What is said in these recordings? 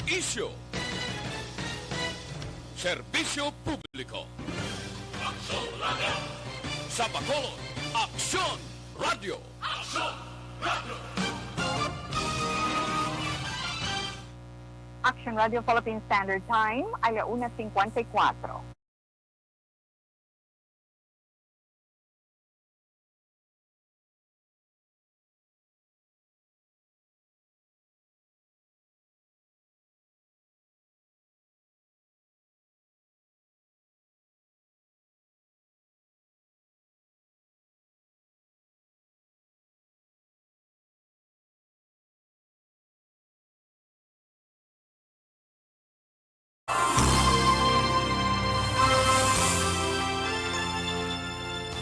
Isyo. Serbisyo publiko. Aksyon Radio. Sa Bacolod, Aksyon Radio. Aksyon Radio. Action Radio Philippine Standard Time, 1:54.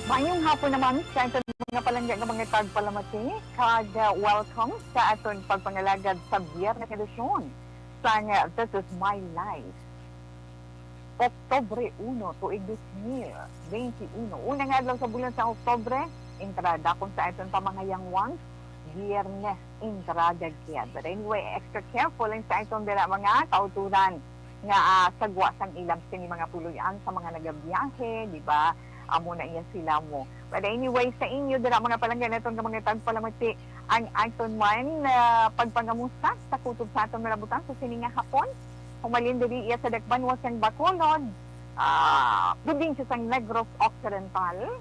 Mayong hapon naman sa aton mga palangga ng mga tagpalamati, kag welcome sa aton pagpangalagad sa biyernes edisyon sa This Is My Life. Oktobre 1, tuig 2021. Unang adlaw sa bulan sa Oktobre, entrada kung sa aton pamangayang wang, biyernes entrada kaya. But anyway, extra careful lang sa aton dira mga kauturan nga sagwa sang ilang sini mga puluyan sa mga nagabiyahe, di ba? Amo na iya sila mo. But anyway, sa inyo, dira mga palanggan naton nga mga tagpalamati, ang aton man pagpangamusta sa kutob sa aton malabutan sa sininga hapon. Humalin diri iya sa Dakban wasang Bacolod, puding sa sang Negros Occidental,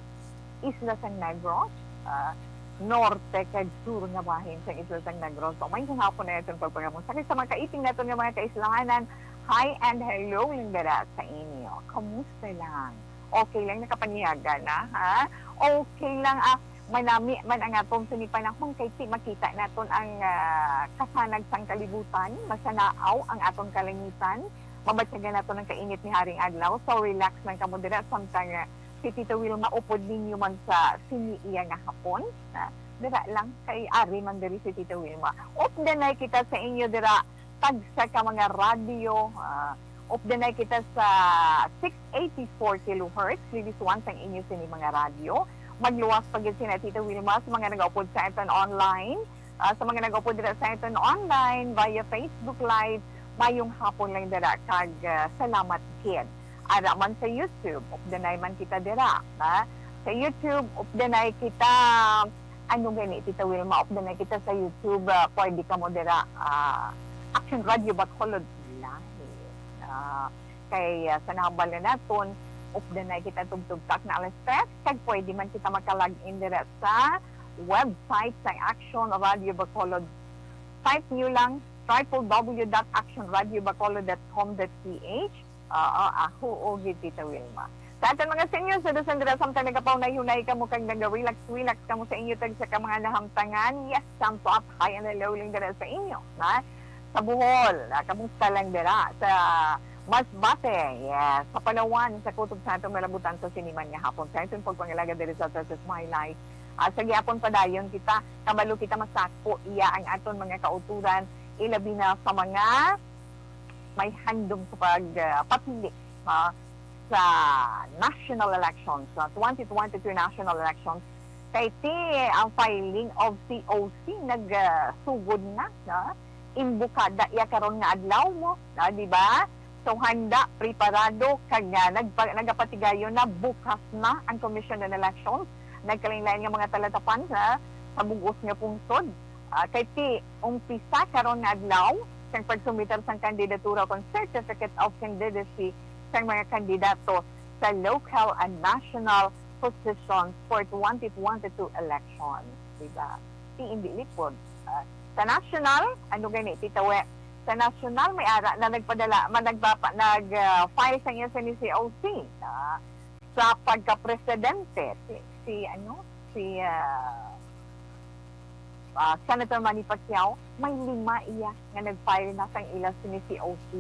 Isla San Negros, norte kag sur nga bahin sa Isla San Negros. So may hapon na aton pagpangamusta. Sa mga kaiting naton nga mga kaislahanan, hi and hello lang dira sa inyo. Kamusta lang? Okay lang, nakapanyaga na, ha? Okay lang, manami man ang atong sinipanahon kay makita naton ang kasanag sang kalibutan, masanaaw ang atong kalangitan, mabatyagan naton ang kainit ni Haring Adlaw, so relax lang kamo dira samtang si Tito Will maupod ninyo man sa siniiya nga hapon, dira lang, kay ari man diri si Tito Wilma. Updanay kita sa inyo dira, tagsa ka mga radio, updanay kita sa 684 kHz, release 1 sang inyo sini mga radyo. Magluwas pag yun sina Tita Wilma sa mga nag-upload sa aton online, sa mga nag-upload dira sa aton online, via Facebook Live, mayong hapon lang dira, kag salamat kid. Ara man sa YouTube, updanay man kita dira. Sa YouTube, updanay kita, ano gani, Tita Wilma, updanay kita sa YouTube, pwede ka mo dira, Action Radio Bacolod kay sa nahambal na naton, updanay kita tugtugtak na alas 3, kag pwede man kita makalag-in dira sa website sa Action Radio Bacolod. Type nyo lang www.actionradiobacolod.com.ph. Ako o Tita Wilma. Sa ating mga seniors, sa doon dira samtang nagapaw na hunay ka mo kang nag-relax ka mo sa inyo tag sa mga nahamtangan. Yes, samto up high and low lang dira sa inyo. Sa Bohol, kamusta lang dira sa Masbate, yes, sa Palawan, sa kutob sa atong malabutan sa siniman nga hapon. Sa itong pagpangalaga diri sa This Is My Life. Sa gihapon padayon kita, kabalo kita masako iya ang aton mga kauturan, ilabi na sa mga may handom sa pagpapili sa national elections, sa 2022 national elections. Kay ang filing of COC nagsugod na, imbukada iya karon nga adlaw mo, di ba? So handa, preparado, kag nagapatigayon na bukas na ang Commission on Elections. Nagkalain-lain nga mga talatapan sa bugos nga pungsod. Kay umpisa karon nga adlaw, sang pagsumitar sang kandidatura kon Certificate of Candidacy sang mga kandidato sa local and national positions for 2022 elections. Diba? Hindi lipod. Sa national, ano gani, titawe, sa national may ara na nagpadala, nag-file sa niya sa COC sa pagka-presidente. Si Senator Manny Pacquiao, may 5 iya nga nag-file na sa ilang sa COC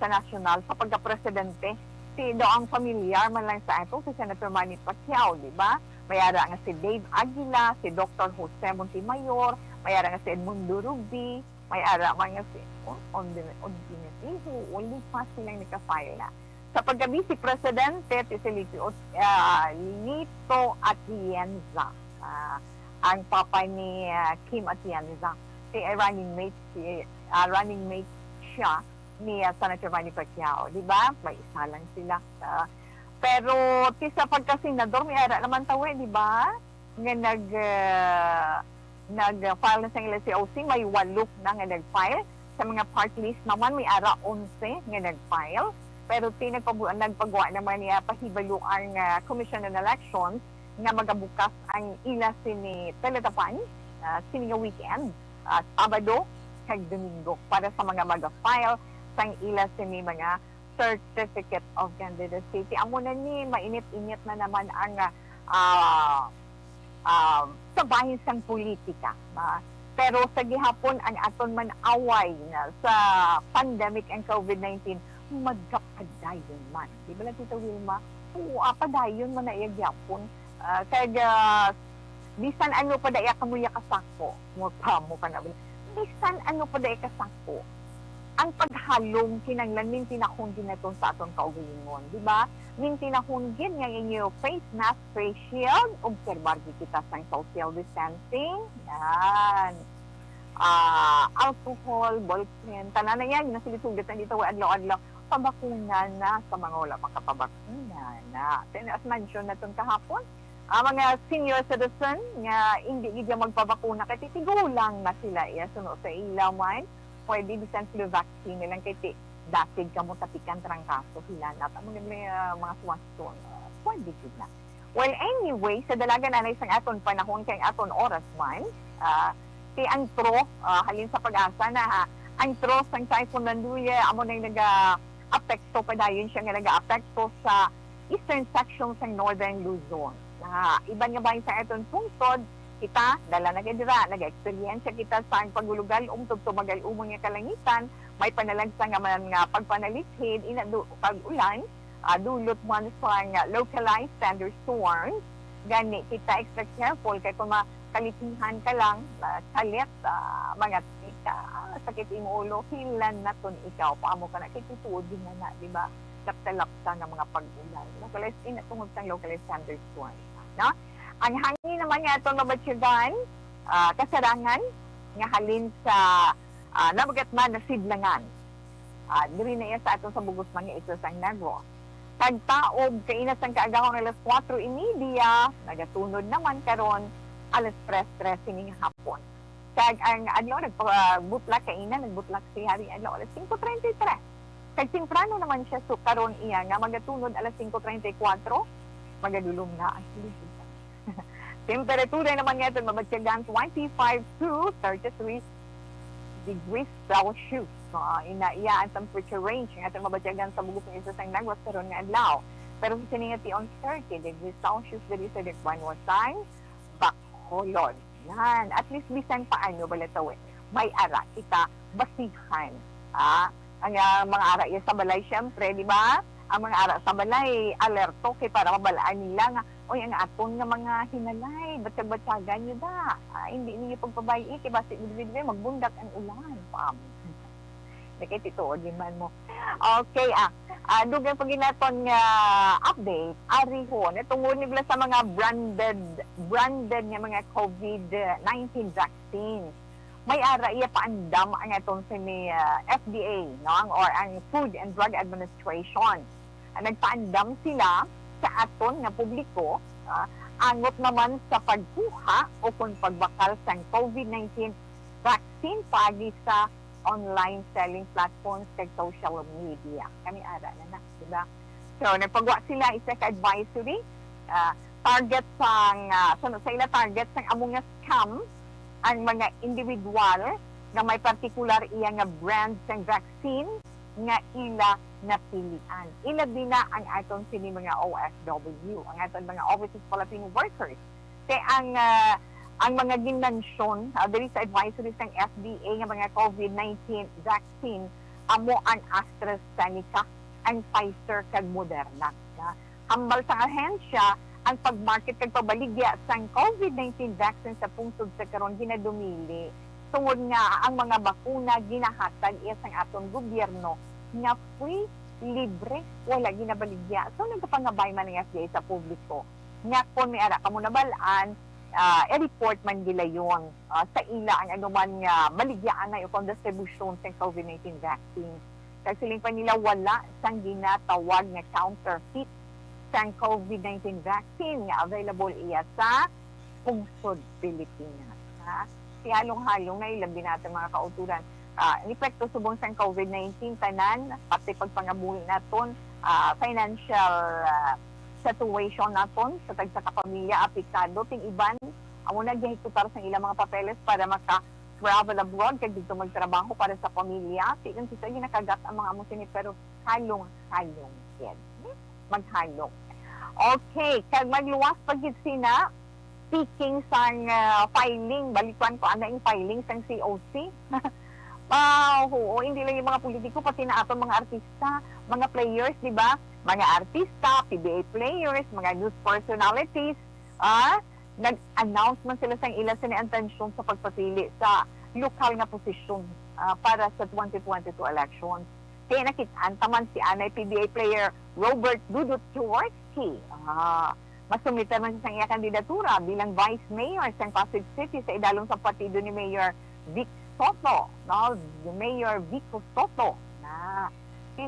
sa national sa pagka-presidente. Si doang familiar man lang sa ito, si Senator Manny Pacquiao, di ba? May ara nga si Dave Aguila, si Dr. Jose Montemayor, may ara nga si Edmundo Rubi, may ara man nga si ulit pa silang naka-file na. Sa pagka-vice presidente, si Lito Atienza, ang papa ni Kim Atienza, si running mate siya ni Senator Manny Pacquiao, di ba? May isa lang sila. Pero sa pagka-senador, may ara naman tawe, di ba? Nga nag-file na sa LCOC, may 8 na nga nag-file. Sa mga party list naman, may ara 11 nga nag-file. Pero nagpagawa naman niya pahibalo ang Commission on Elections nga magabukas ang ila sini Teletapan, sini nga weekend, Sabado kag Domingo para sa mga mag-file sang ila sini mga Certificate of Candidacy. Amo na ni mainit-init na naman ang sabahin sang politika. Pero sa gihapon ang aton man away na sa pandemic and COVID-19 magkapadayon man. Di ba lang Tita Wilma? Oo, padayon man na iyagyapon. Kaya bisan ano pa daya kamuya kasako. Mo ka na. Bisan ano pa daya kasako. Ang paghalong kinanglan min tinahunggin naton sa aton kaugalingon, di ba? Min tinahunggin nga inyo face mask, face shield, obserbar kita sa social distancing. Yan. Alcohol, ballpen, tanan na yan, nasilitugat na dito, adlaw-adlaw, pabakuna na sa mga wala makapabakuna na. As mentioned na itong kahapon, mga senior citizen nga hindi gigya magpabakuna, kaya titigulang na sila sunod sa ilaman, pwede bisan sila vaccine nilang kaya datig ka mo tapikan trangkaso sila na mga suwaston, pwede sila. Well, anyway, sa dalaga na isang aton panahon kay aton oras man, si ang halin sa pag-asa na ang sang Typhoon Nanduye, amo na yung nag-apekto pa dayon siya nga nag-apekto sa eastern section sa northern Luzon. Iba nga ba yung sa aton pungsod, kita, dala na kadira, nag-experience kita sa pagulugal, tumagal umong nga kalangitan, may panalagsa nga man nga pagpanalikhid, pag-ulan, dulot man sa localized thunderstorms, gani kita extra careful kay kung makalitihan ka lang, salit, mga tika, sakit ing ulo, hilan na ton ikaw, paamo ka na, kitutuod din na, di ba? Lapta-lapta ng mga pag-ulan. Localized, tungod sa localized thunderstorms. No? Ang hangin naman nga itong mabatsyagan, kasarangan, nga halin sa nabagatman na sidlangan. Diri na iya sa atong sa bugos mga ito sa Negros. Tagtaob, kainas ang kaagahon alas 4:30, nagatunod naman karon alas 3:13 ng hapon. Kag ang adlaw nagbutlak kainan, nagbutlak si Hari adlaw alas 5:33. Kag temprano naman siya so karon iya nga magatunod alas 5:34, magadulong na ang Pilipinas. Temperatura naman nga ito mabatsyagan 25 to 33 degrees Celsius. So, inaiya ang temperature range nga ito mabatsyagan sa bugos ng isa sa Negros karon nga adlaw. Pero sa siningati on 30 degrees Celsius diri sa Dekwan Wasang, Bacolod. Yan. At least bisan paano balatawin. May ara kita basihan. Ang mga ara sa balay syempre, di ba? Ang mga ara sa balay alerto kay para mabalaan nila nga oy ang aton nga mga hinalay batsag-batsagan nyo da. Hindi niyo pagpabayi kay basi bibili magbundak ang ulan pam. Dikay tituod din man mo. Okay dugang paginaton nga update ari ho natungod nila sa mga branded nga mga COVID-19 vaccine. May ara iya paandam ang aton sa ni FDA no or ang Food and Drug Administration. Nagpaandam sila sa aton nga publiko angot naman sa pagkuha o kung pagbakal sa COVID-19 vaccine pagi sa online selling platforms kag social media. Kami ara na diba? So nagpagawa sila isa ka advisory target sang sa ila target sang among nga scam ang mga individual na may particular iya nga brand sang vaccine nga ila napilian. Ila din na ang aton sini mga OFW, ang aton mga overseas Filipino workers. Kaya ang mga ginmensyon diri sa advisory ng FDA nga mga COVID-19 vaccine amo ang AstraZeneca, ang Pfizer kag Moderna. Hambal sa ahensya ang pagmarket kag pabaligya sang COVID-19 vaccine sa pungsod sa karon ginadumili tungod nga ang mga bakuna ginahatag iya sang aton gobyerno nga free, libre, wala ginabaligya. So nagkapangabay man ng FDA sa publiko nga kung may ara kamo nabalaan i-report man gila yun sa ila ang anuman nga baligyan na yung distribution sa COVID-19 vaccine. Kasi siling pa nila wala sang ginatawag nga counterfeit sa COVID-19 vaccine nga available iya sa Pungsod, Pilipinas. Si halong-halong na ilang natin mga kauturan. Epekto subong sa COVID-19 tanan, pati pagpangabuhi naton, financial situation naton sa tagsa-kapamilya apektado ting iban amo nagihitutar sa ilang mga papeles para maka-travel abroad kag dito magtrabaho para sa pamilya. Tigan si sige nakagat ang mga amo sini pero halong-halong yan. Maghalong. Okay, kag magluwas pag gid sina speaking sang filing, balikuan ko ana yung filing sang COC. Hindi lang yung mga politiko, pati na ato mga artista, mga players, di ba? Mga artista, PBA players, mga news personalities, nag-announce man sila sa ilang sini-atensyon sa pagpapili sa lokal na posisyon para sa 2022 elections. Kaya nakitaan taman si anay PBA player Robert Dudut Jaworski. Masumita man siya sa iya kandidatura bilang Vice Mayor sa Pasig City sa idalong sa partido ni Mayor Vic Soto, no? Mayor Vico Soto. Si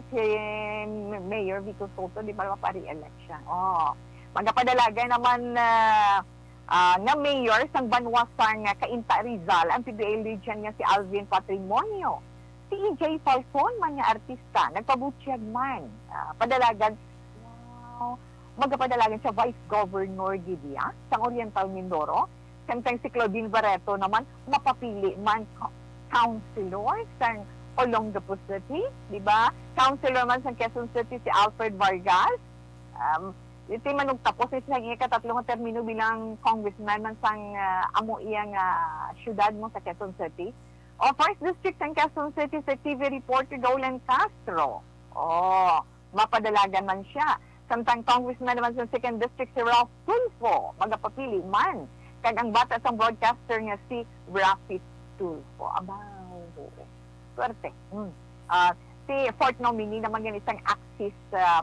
Mayor Vico Soto, di ba mapari-elect siya? Magapadalaga naman na mayor sang banwasang Cainta Rizal, ang PBA legend niya si Alvin Patrimonio. Si EJ Falcon, man nga artista, nagpabutyag man. Magapadalagan siya Vice Governor Gidia sang Oriental Mindoro. Samtang si Claudine Barreto naman, mapapili man councilor sang Olongapo City, di ba? Councilor man sang Quezon City si Alfred Vargas. Ito man tapos isang ikatatlong termino bilang congressman man sang amo iyang syudad mo sa Quezon City. O First District sang Quezon City sa TV reporter Dolan Castro. Mapadalagan man siya. Samtang congressman naman sa Second District si Ralph Tulfo, magapapili man. Kag ang bata sa broadcaster nga si Rafi Tulfo. Swerte. Si fourth nominee naman yan isang Axis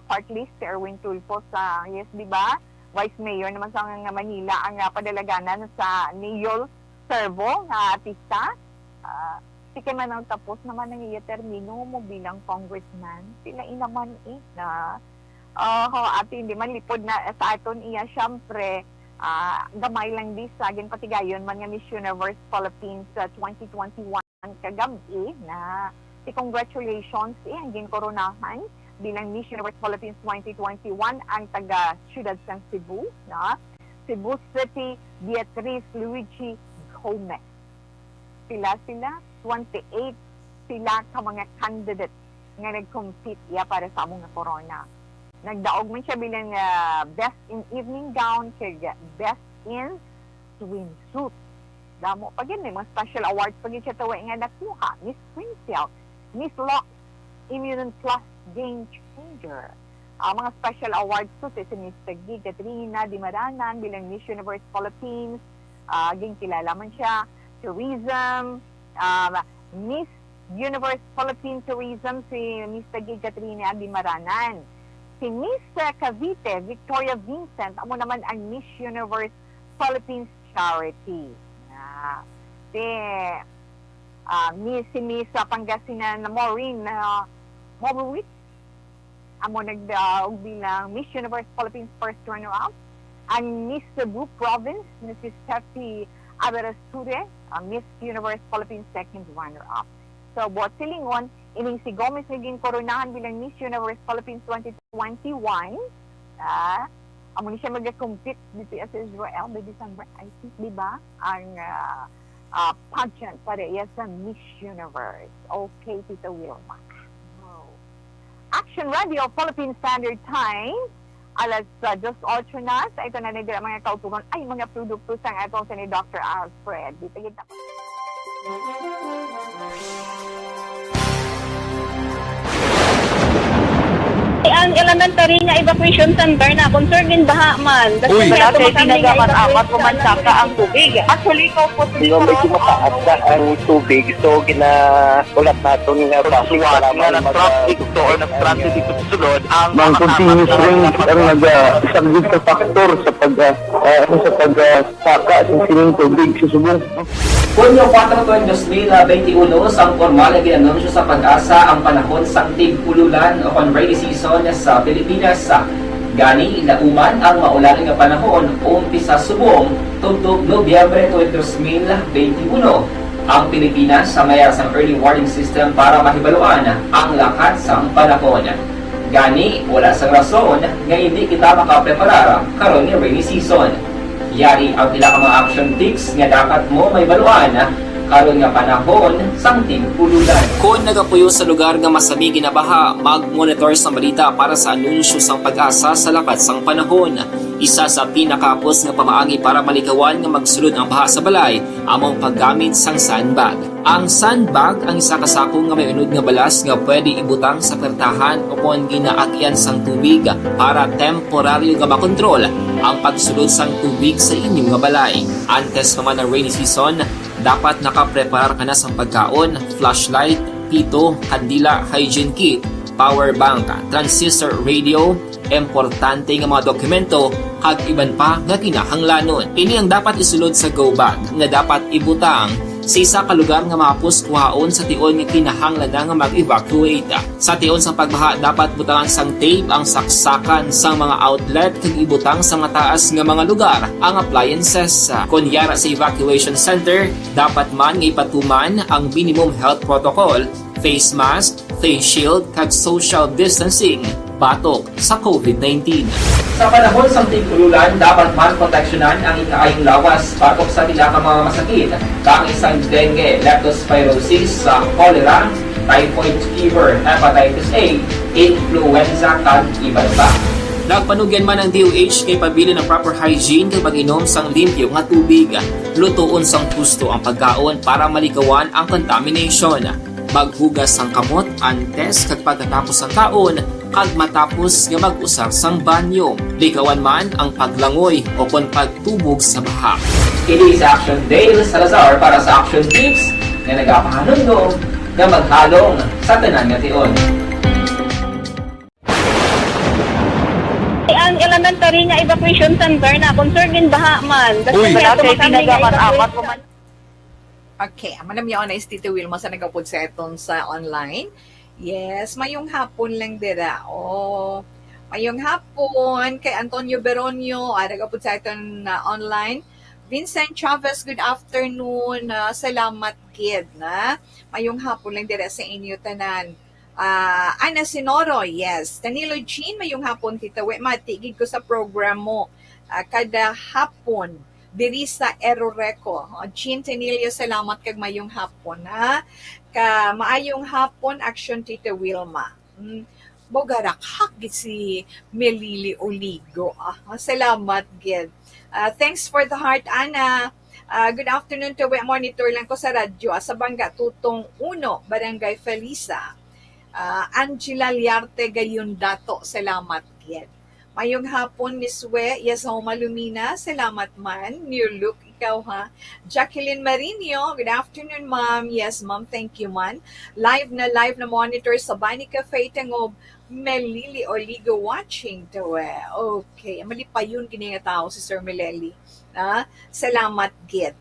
part list si Erwin Tulfo sa, yes, di ba? Vice Mayor naman sa Manila ang padalaganan sa Neol Servo na artista. Si Kemanang tapos naman ang iya termino mo bilang congressman. Sila inaman ati hindi man lipod na sa aton iya syempre gamay lang di sa agin patigayon man nga Miss Universe Philippines 2021 kagabi na si congratulations ang ginkoronahan bilang Miss Universe Philippines 2021 ang taga Ciudad San Cebu na Cebu City Beatriz Luigi Gomez. Sila 28 sila ka mga candidate nga nag-compete para sa among corona. Nagdaog man siya bilang best in evening gown kay best in swimsuit. Damo pag yun, mga special awards pag yun siya tawa nga nakuha. Miss Swimsuit, Miss Locks, Immune Plus Game Changer. Mga special awards to si Miss Tagi, Katrina Dimaranan bilang Miss Universe Philippines. Kilala man siya. Tourism, Miss Universe Philippines Tourism, si Miss Tagi, Katrina Dimaranan. Si Miss Cavite, Victoria Vincent, amo naman ang Miss Universe Philippines Charity. Si Miss Pangasinan Maureen Mobowitz, amo nagdaog bilang Miss Universe Philippines First Runner-Up. Ang Miss Cebu Province, Mrs. Steffi Aberasture, Miss Universe Philippines Second Runner-Up. So, buat silingon, ining si Gomez naging koronahan bilang Miss Universe Philippines 2021. Amo ni siya mag-compete dito sa Israel by December, I think, di ba? Ang pageant para iya sa Miss Universe. Okay, Tita Wilma. Action Radio, Philippine Standard Time. Alas 2:08 na. Sa ito na nagdala mga kautugon ay mga produkto sa atong sa ni Dr. Alfred. Dito kita. ang elementary nga evacuation center na concern din baha man. Uy. Wala kayo tinagaman apat pumansaka ang tubig. Actually, ikaw po Hindi mo medyo mataas na ang tubig. So, ulat natin nga Siwat nga ng traffic to or ng-transit dito sa sulod ang Mang continuous rain ang isang big factor sa pagsaka sa sining tubig sa subong. Hunyo 4 2021, sang formal na ginanunsyo sa pag-asa ang panahon sa tig-ululan o rainy season sa Pilipinas. Gani, nauman ang maulan nga panahon umpisa subong tugtog Nobyembre 2021. Ang Pilipinas sa mayroon sang early warning system para mahibaluan ang lakat sa panahon. Gani, wala sa rason nga hindi kita makapreparar karon ni rainy season. Yari ang pila ka mga action tips nga dapat mo may baluan karon nga panahon sang tig-ululan. Kung nagapuyo sa lugar nga masami ginabaha, mag-monitor sa balita para sa anunsyo sang pag-asa sa lakat sang panahon. Isa sa pinakapos nga pamaagi para malikawan nga magsulod ang baha sa balay, among paggamit sang sandbag. Ang sandbag ang isa ka sako nga may unod nga balas nga pwede ibutang sa pertahan o kung ginaagyan sang tubig para temporaryo nga makontrol ang pagsulod sang tubig sa inyong nga balay. Antes naman ng rainy season, dapat nakapreparar ka na sang pagkaon, flashlight, pito, kandila, hygiene kit, power bank, transistor radio, importante nga mga dokumento kag iban pa nga kinahanglanon. Ini ang dapat isulod sa go bag nga dapat ibutang sa isa ka lugar nga mapus kuhaon sa tion nga kinahanglan nga mag-evacuate. Sa tion sa pagbaha dapat butangan sang tape ang saksakan sang mga outlet kag ibutang sa mataas nga mga lugar ang appliances. Kunyara sa evacuation center, dapat man nga ipatuman ang minimum health protocol, face mask, face shield kag social distancing batok sa COVID-19. Sa panahon sa tig-ululan, dapat man proteksyonan ang ikaayong lawas batok sa tila ka mga masakit, kang isang dengue, leptospirosis, cholera, typhoid fever, hepatitis A, influenza, kag iban pa. Nagpanugyan man ang DOH kay pabili ng proper hygiene kay pag-inom sang limpyo nga tubig. Lutuon sang gusto ang pagkaon para malikawan ang contamination. Maghugas sang kamot antes kag pagkatapos sang kaon kag matapos nga mag-usar sang banyo. Likawan man ang paglangoy o kon pagtubog sa baha. Kini sa Action Dale Salazar para sa Action Tips nga nagapahanundong nga maghalong sa tanan nga tion. Ang elementary nga evacuation center na concern din baha man. Uy. Wala kayo tinagaman apat pumansaka. Okay, manam yun na Tito Wilma sa nagapod sa eton sa online. Yes, mayong hapon lang dira. Oh, mayong hapon kay Antonio Beronio, nagapod sa eton na online. Vincent Chavez, good afternoon. Salamat kid na. Mayong hapon lang dira sa inyo tanan. Ana Sinoro, yes. Danilo Jean, mayong hapon Tita We, matigig ko sa program mo. Kada hapon diri sa Eroreco. Jean Tenilio, salamat kag mayong hapon ha. Ka maayong hapon Action Tita Wilma. Bogarak si Melili Oligo. Salamat gid. Thanks for the heart Ana. Good afternoon to monitor lang ko sa radyo sa Bangga Tutong 1, Barangay Felisa. Angela Liarte Gayundato, salamat gid. Mayong hapon, Miss We, yes, Malumina, salamat man. New look, ikaw ha. Jacqueline Marino, good afternoon, ma'am. Yes, ma'am, thank you, man. Live na monitor sa Bani Cafe, Tangob, Melili Oligo watching to Okay, mali pa yun kini nga tao si Sir Meleli. Salamat, git.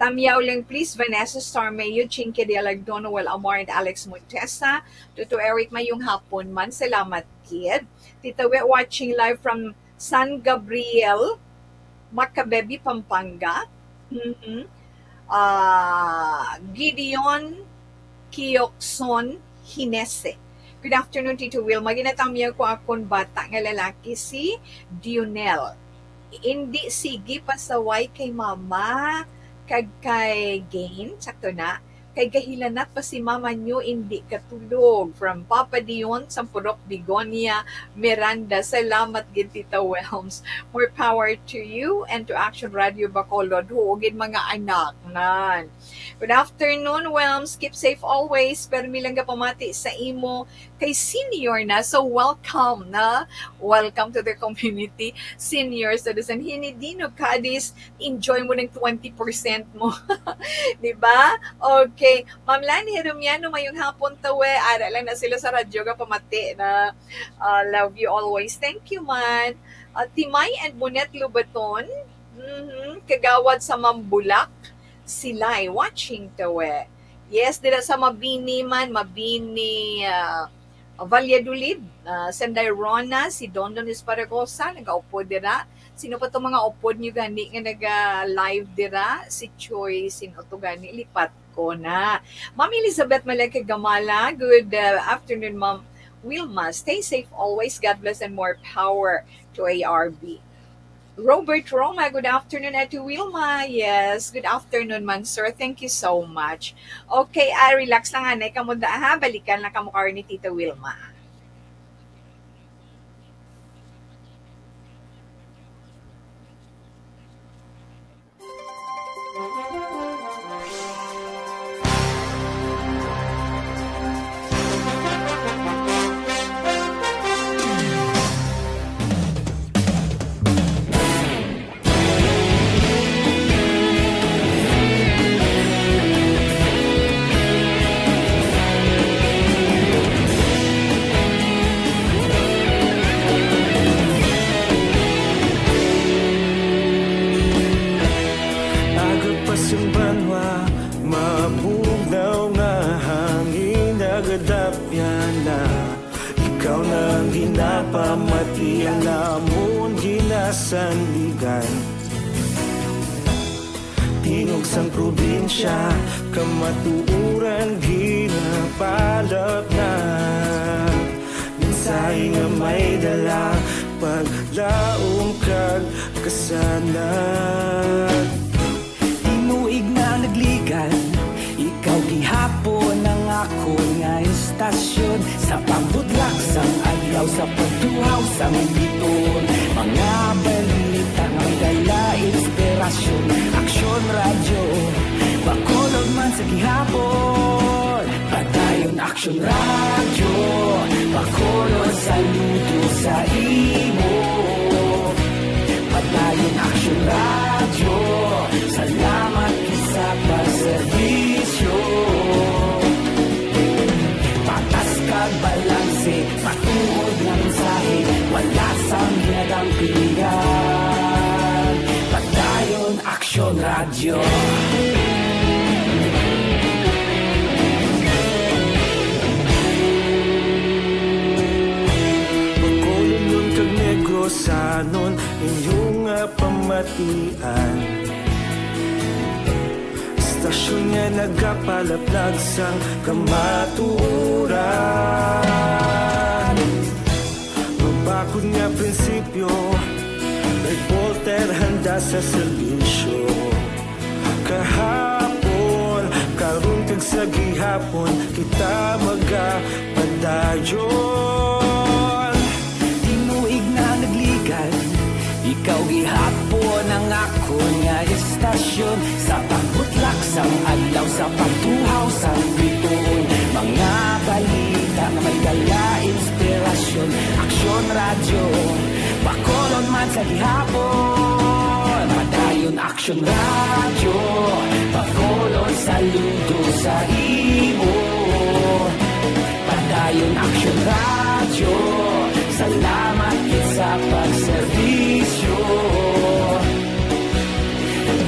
Tamyaw lang please, Vanessa Starmayo, Chinky de Alagdono, Noel Amor, and Alex Montesa. Tuto Eric, mayong hapon man. Salamat, kid. Tita We, watching live from San Gabriel, Macabebe, Pampanga. Gideon Kiokson Hinese. Good afternoon, Tito Wilma. Ginatamyaw ko akong bata nga lalaki si Dionel. Hindi sige pasaway kay mama kag kay Gain, sakto na. kay gahilanat pa si mama nyo hindi katulog. From Papa Dion, Sampurok, Bigonia, Miranda, salamat gid Tita Welms. More power to you and to Action Radio Bacolod. Huugin mga anak nan. Good afternoon, Welms. Keep safe always. Pero milang pamati sa imo kay senior na. So welcome na. Welcome to the community. Senior citizen. Hinidino kadis. Enjoy mo ng 20% mo. Diba? Okay. Ma'am Lani Herumiano, mayong hapon tawe. Ara lang na sila sa radyo ka pamati na love you always. Thank you, man. Timay and Bonet Lubaton. Kagawad sa Mambulak. Sila'y watching tawe. Yes, dira sa Mabini man. Mabini Valladolid. Senday Rona. Si Dondon Esparagosa. Nag-aupo dira. Sino pa itong mga upod nyo gani nga nag-live dira? Si Choi, sino ito gani? Lipat ko na. Ma'am Elizabeth Maleke Gamala, good afternoon, Ma'am Wilma. Stay safe always. God bless and more power to ARB. Robert Roma, good afternoon at Wilma. Yes, good afternoon man, sir. Thank you so much. Okay, relax lang anay kamuda ha. Balikan lang kamukha ni Tita Wilma. Pamati ang namon ginasandigan. Tingog sang probinsya, kamatuuran ginapalap na. Minsay nga may dala, paglaong kag kasanag. Tinuig na nagligan, ikaw gihapon ang ako nga istasyon. Sa pambudlak sang adlaw, sa pagtuhaw sang biton. Mga balita nga may dala inspirasyon. Aksyon radyo, Bacolod man sa gihapon. Padayon Aksyon radyo, Bacolod saludo sa imo. Padayon Aksyon radyo, salamat sa pagserbisyo. Patas kag balanse, patuod ng mensahe, wala sang ginadang pilihan. Padayon Aksyon Radio. Bacolod nun kag Negrosanon, inyong pamatian. Stasyon nga nagapalaplag sang kamaturan. Mabakod nga prinsipyo, reporter handa sa serbisyo. Kahapon, karong kag sa gihapon, kita magapadayon. Tinuig na nagligan, ikaw gihapon ang ako nga istasyon. Sa pagbutlak sang adlaw, sa pagtuhaw sang biton. Mga balita nga may dala inspirasyon. Aksyon radyo, Bacolod man sa gihapon. Padayon Aksyon radyo, Bacolod saludo sa imo. Padayon Aksyon radyo, salamat sa pagserbisyo.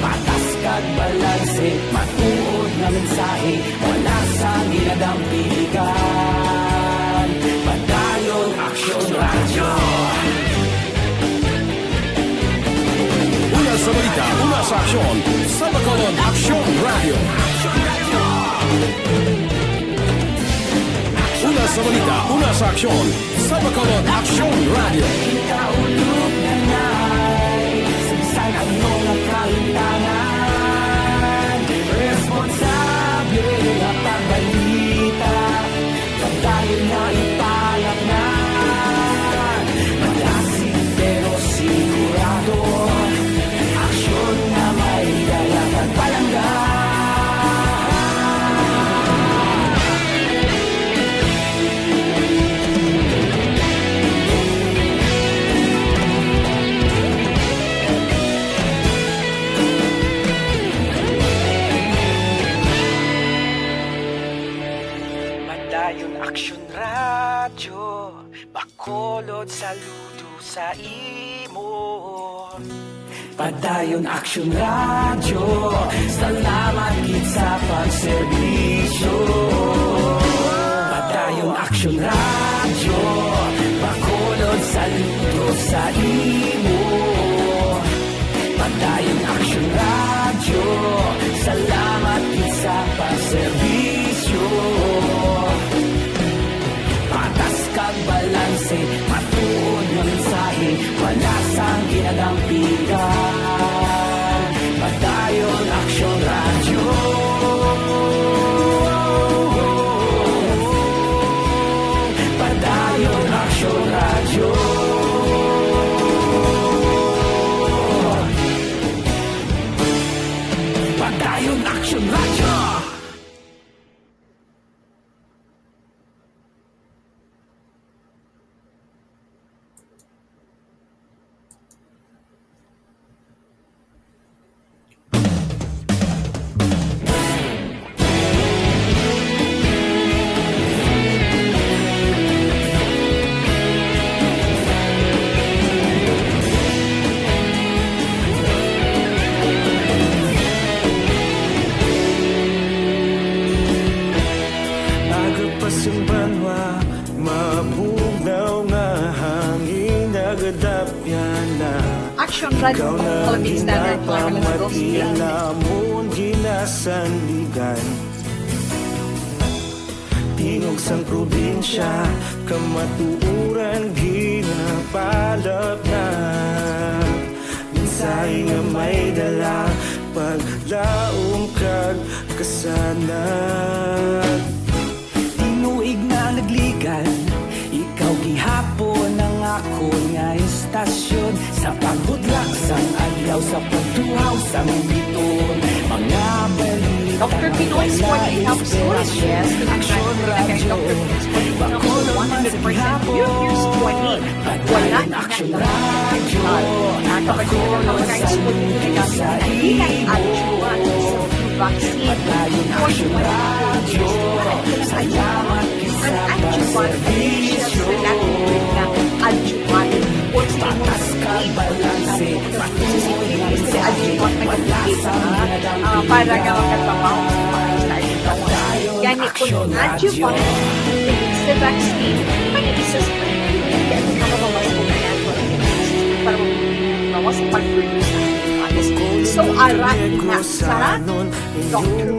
Patas kag balanse, matuod na mensahe, wala sang ginadang piligan. Padayon Aksyon Radio. Una sa balita, una sa aksyon, sa Bacolod Aksyon Radio. Una sa balita, una sa aksyon, sa Bacolod Aksyon Radio. Kaulog na na'y Saan ang mga kaintangan, responsable radyo, bakolod saludo sa imo. Padayon Action Radio, salamat gid sa pagserbisyo. Padayon Action Radio, bakolod saludo sa imo. Padayon Action Radio, salamat gid sa pagserbisyo. Patas kag balanse, matuod nga mensahe, wala sang ginadampigan. Padayon Action Radio. Padayon Action Radio. Padayon Action Radio. Agapasumbanwa, mabugnaw nga hangin nagadapyan na. Action Radio, Philippine Standard Time, alas 2 p.m. Namon ginasandigan. Tingog sang probinsya, kamatuuran ginapalap na. Minsay nga may dala, paglaom kag kasanag. Tinuig na nagligan, ikaw gihapon ang ako nga istasyon. Sa pagbudlak sang adlaw, sa pagtuhaw sang biton, mga balita Dr. Pinoy's 48 Health Source, yes. Action Radio, bakolod man sa gihapon. Padayon Action Radio, bakolod saludo sa imo. Padayon Action Radio, salamat sa pagserbisyo. Patas ka balanse, patuloy lang sa para nga magkatrabaho gani kung adjuvant sa vaccine may isa sa kaya nakabawas ko na yan para mabawas ang pag-produce so aray na sa Dr.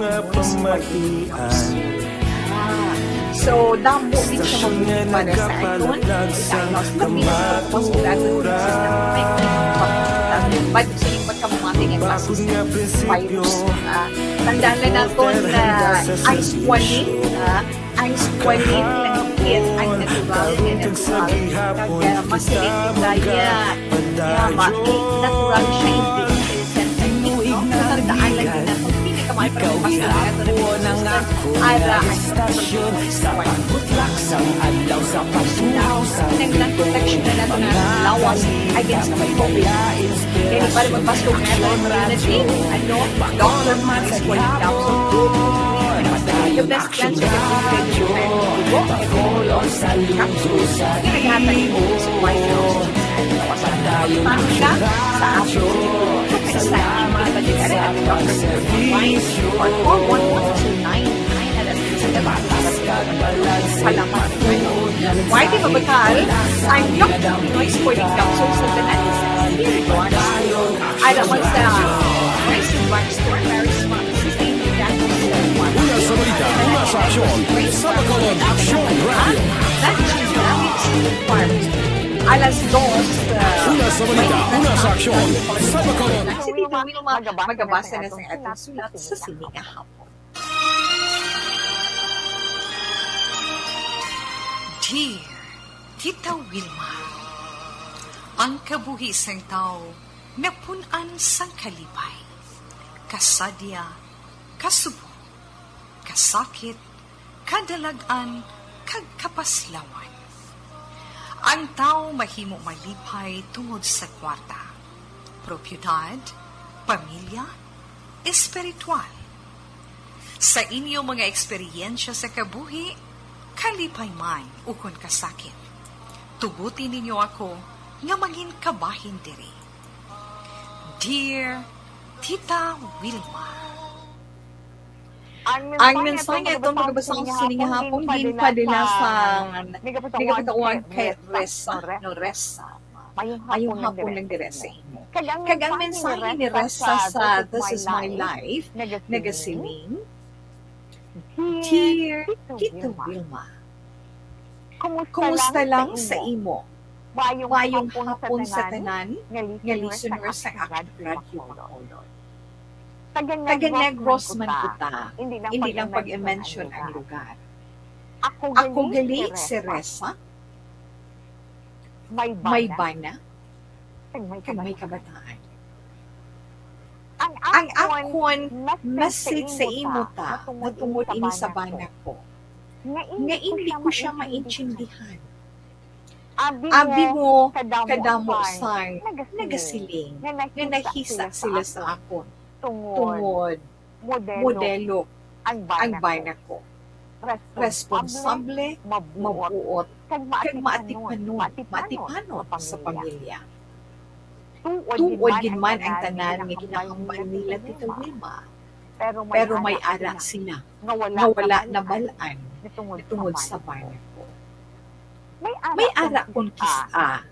So, damo din siya mabuti para sa aton. Diagnos na pinapagpapos ko natin sa system. Ba't sa yung pagkamating yung classes ng virus. Tandaan na natin na ang squalene lang hit ang natural and natural. Kaya masilit yung daya. Natural siya hindi. Tandaan lang din natin. Ikaw gihapon ang ako nga istasyon. Sa pagbutlak sang adlaw, sa pagtunaw sang protection na natin na lawas against the COVID. Kaya para magpasok na natin ano, doctor man sa capsule 2, the best cancer bakolod saludo sa imo. Padayon Action Radio, salamat sa pagserbisyo. Patas kag balanse, matuod lang sa Why di mabakal? Ang Dr. Pinoy's 40 capsules sa Bananas alam mo sa Rice and Bar Store, Paris, Una sa balita, una sa aksyon, sa Bacolod Action Radio. Alas 2. Una sa balita, una sa aksyon, sa Bacolod. Si Tito Wilma magabasa na sa atong sulat sa sining hapon. Dear Tita Wilma, ang kabuhisang tao napunan sang kalibay, kasadya, kasubo, kasakit, kadalagan, kag kapaslawan. Ang tao mahimo malipay tungod sa kwarta, propiedad, pamilya, espiritual. Sa inyo mga eksperyensya sa kabuhi, kalipay man ukon kasakit. Tubuti ninyo ako nga mangin kabahin diri. Dear Tita Wilma, Ang mensahe itong magbabasa ko sa sining hapon, ginpadila sa nagapatawan kay Ressa, no Ressa. Mayong hapon lang dire sa imo. Kagang mensahe ni Ressa sa This Is My Life, nagasiling, Dear Tita Wilma, kumusta lang sa imo? Mayong hapon sa tanan, nga listener sa akong radio Bacolod. Taga Negros man kita, hindi lang pag-mention ang lugar. Ako gali si Ressa, may bana, kag may kabataan. Ang akon message sa imo ta, natungod ini sa bana ko, nga hindi ko siya maintindihan. Abi mo kadamo sang nagasiling, nga nahisa sila sa akon. Tungod, modelo, ang bana ko. Responsable, mabuot, kag maatipanot sa pamilya. Tuod gid man ang tanan nga kinahambal nila Tita Wilma. Pero may ara sila nga wala na balaan tungod sa bana ko. May ara kon kisa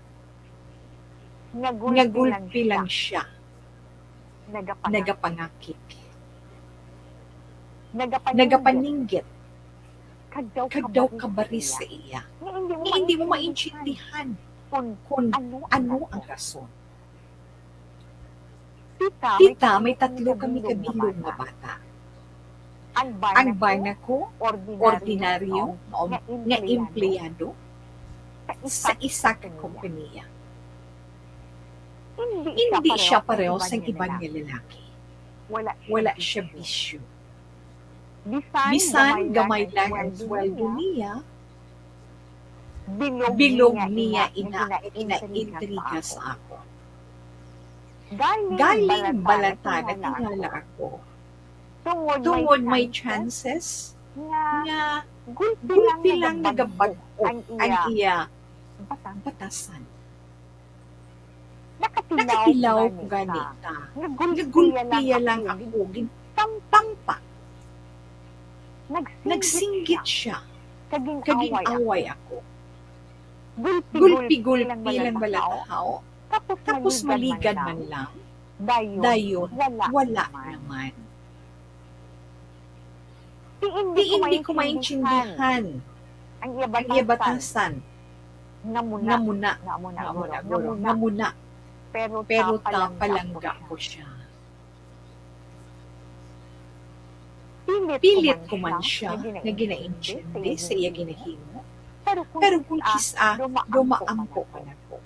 nga gulpi lang siya. Nagapangakik. Nagapaninggit. Kagdaw kabaris sa iya. Hindi mo maintindihan kung ano ang rason. Tita, may 3 kami kabilog na bata. Ang bana ko, ordinaryo, nga empleyado sa isa ka kompanya. Hindi siya pareho sa ibang nga lalaki. Wala siya bisyo. Bisan gamay lang ang sweldo niya, bilog niya inaintriga sa ako. Galing balata na tingala ako. Tungod may chances nga gulpi lang nagabag-o ang iya batasan. Nakatilaw ko ganita. Nagulpiya lang ako. Gintampa. Nagsinggit siya. Kaging away ako. Gulpi-gulpi lang balatahaw. Tapos maligad man lang. Dayon, wala naman. Hindi ko maintindihan ang iya batasan. Namuna. Pero tapalangga ko siya. Pilit ko man siya na ginaintindi sa iya ginahimo. Pero kung kisa, dumaampo ka na ko.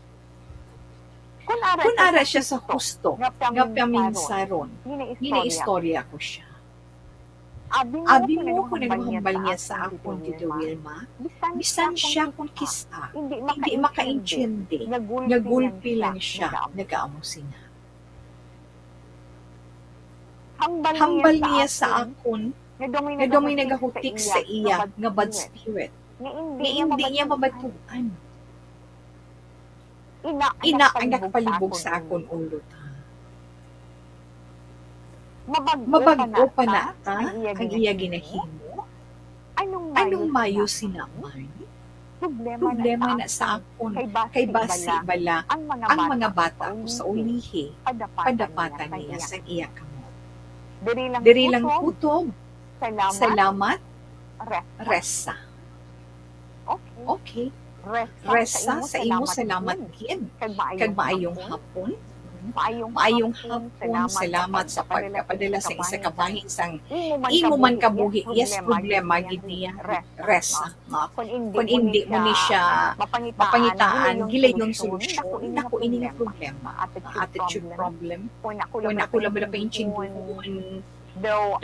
Kung ara siya sa husto, nga paminsaron, ginaistorya ko siya. Abi mo kung naghambal niya sa akong Tita Wilma, bisan siya kung kisa, hindi makaintindi, nagulpi lang siya, nag-aamo sina. Hambal niya sa akon, nga domi nagahutik sa iya, nga bad spirit, nga hindi niya mabatuan. Ina ang nakapalibog sa akon ulo ta. Mabaggo pa na ta ang iya ginahimo. Anong mayo sinaman? Problema na sa akon kay basi bala ang mga bata ko sa ulihi. Padapatan niya sa iya kamo. Diri lang kutob. Salamat. Ressa. Okay. Ressa sa imo salamat gid. Kag maayong hapon. Maayong hapon, salamat sa pagkapadala sa isa ka bahin sang imo man kabuhi. Yes, problema gid niya Ressa. Kung hindi mo ni siya mapangitaan, gilay yung solusyon. Naku, ini nga problema. Attitude problem. Kung ako lang ba paintindihan, though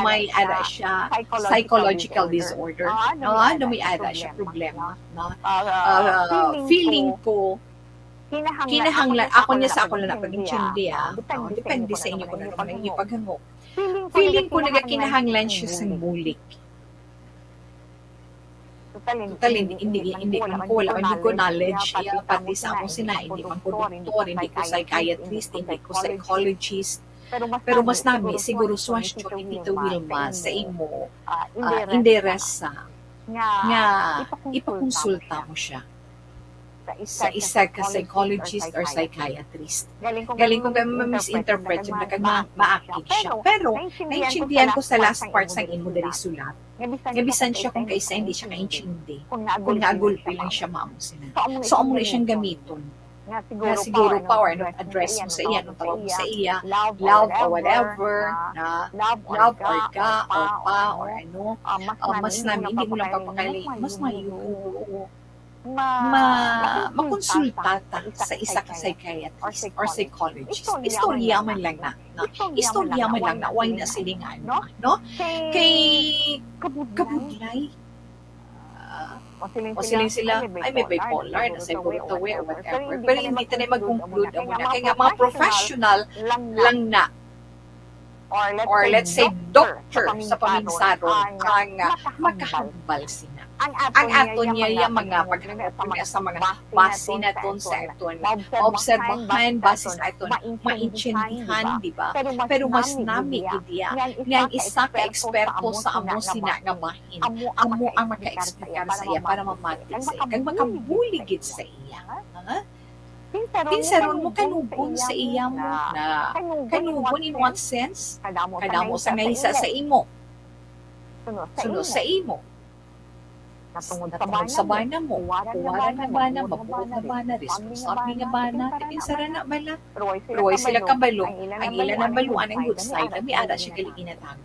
may ara siya psychological disorder. No, may ara siya problema. No? Feeling ko, kinahanglan, ako niya sa ako lang napag-intindi depende sa inyo kung ano ang inyong paghango. Feeling ko nagakinahanglan siya sa bulik. Total, hindi man ko knowledge. Pati sa ako sina, hindi man ko doktor, hindi ko psychiatrist, hindi ko psychologist. Pero mas nami, siguro swasyon ni Tita Wilma sa imo, inderesa, nga ipakonsulta mo siya sa isa ka psychologist or psychiatrist. Galing ko ma-misinterpret yung maakit siya. Pero, naintindihan ko sa last part sa imo dali sulat. Ngabisan siya kung kaisa hindi siya kaintindi. Kung naagulpi lang siya maamusin. So, amo na siyang gamiton. Na siguro power no address mo sa iya, no tawag mo sa iya, love or whatever, na love or ka, or pa, or ano, mas namin, hindi mo lang papakali, mas mayo makonsulta sa isa ka psychiatrist or psychologist. Istorya man lang na. Why na silingan, no? Kay kabudlay. O siling sila, ay may bipolar, na psychotic or whatever. Pero hindi tayo mag-conclude mo na. Kaya nga mga professional lang na, or let's say doctor sa paminsaron, ang makahambal sina. Ang ato niya yung mga pagkakapuna sa mga base na ton sa aton, maobserbahan, base sa aton, maintindihan, di ba? Pero mas nami ideya, nga isa ka eksperto sa amo sina nga bahin, amo ang maka-explicar sa iya para mamatik sa iya, kag makabuligid sa iya. Pinsaron mo kanubon sa iya mo na kanubon in what sense? Kadamo sa ngaysa sa imo. Suno sa imo. Natungod sa bana mo, kuwara na bana, mabuot na bana, responsable nga bana, tipinsara na bala. Ruway sila kabalo, ang ilan ang baluan ang good side, na may ara siya galing inatago.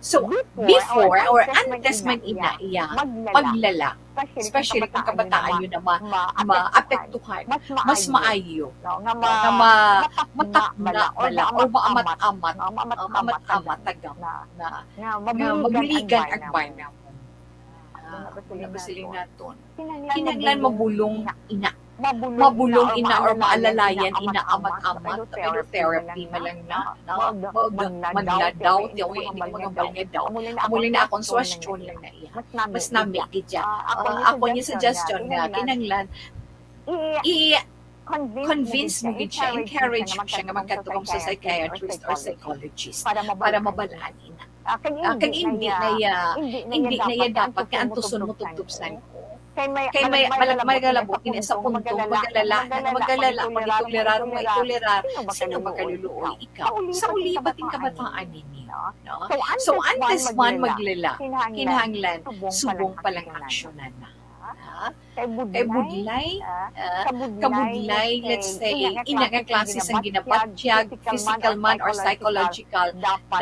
So, before or antes man ina iya, maglala, especially kung kabataan yun na maapektuhan, mas maayo, na matakna bala, o maamat-amat, tagam, na mabuligan ang bana mo. Nabasiling naton. Kinanglan mabulong ina or maalalayan ina amat-amat pero therapy malang na magladaw di ako hindi ko magambal nga daw amuling na akong swasyon lang na iya mas namigid siya ako niya suggestion nga kinanglan convince mo gid siya, encourage mo siya nga magkatulong sa psychiatrist or psychologist para mabalaan ina. Kag hindi na iya dapat ka antuson mo tubtubsan ko. Kay may magalabot kini sa punto magalala pag itolerar mo itolerar sino makaluluoy ikaw sa ulibating kabataan ninyo, no? So antes man maglala kinahanglan subong palang aksyonan na. Kay budlay, let's say, inaga klase sang ginapatyag, physical man or psychological, dapat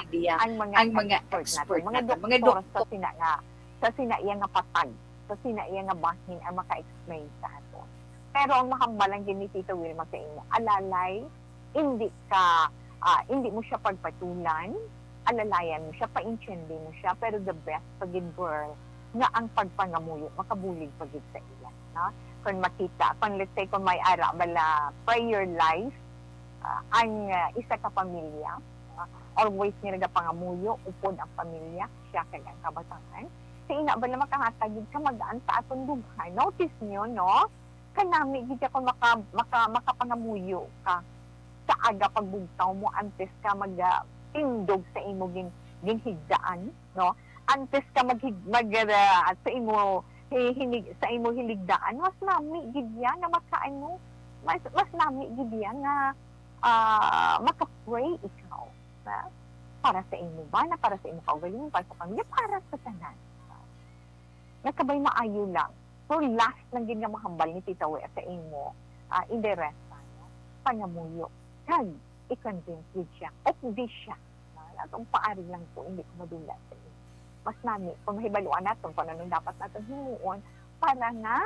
ideya ang mga expert natin, mga doktor. Sa sinaiya nga patag, sa sinaiya nga bahin ang maka-explain sa ato. Pero ang makambalang din ni Tita Wilma sa inyo, alalay, hindi mo siya pagpatulan, alalayan mo siya, paintindi mo siya, pero the best pagin girl, nga ang pagpangamuyo, makabulig pagid sa iya. No? Kung makita, let's say, kung may ara, bala, prayer life, ang isa ka pamilya, always nga nagapangamuyo, upod ang pamilya, siya kag ang kabataan. Sa ina, bala makahatagid ka magaan sa atong lugar. Notice nyo, no? Kanami, gid ako makapangamuyo ka sa aga pagbugtaw mo, antes ka magtindog sa imo ginhigdaan, no? Antes ka sa imo hiligdaan, mas nami gid yan nga makaano, mas nami gid yan nga maka-pray ikaw, na para sa imo ba, na para sa imo kaugalingon, para sa pamilya, para sa tanan. Nakabay maayo lang. So last lang gid nga mahambal ni Tita We sa imo, inderesa, no? Pangamuyo. Kag i-convince gid siya, o di siya. Atong paari lang po, hindi ko madula sa iyo. Mas nami, kung mahibaluan natin, kung anong dapat natin himuon, para nga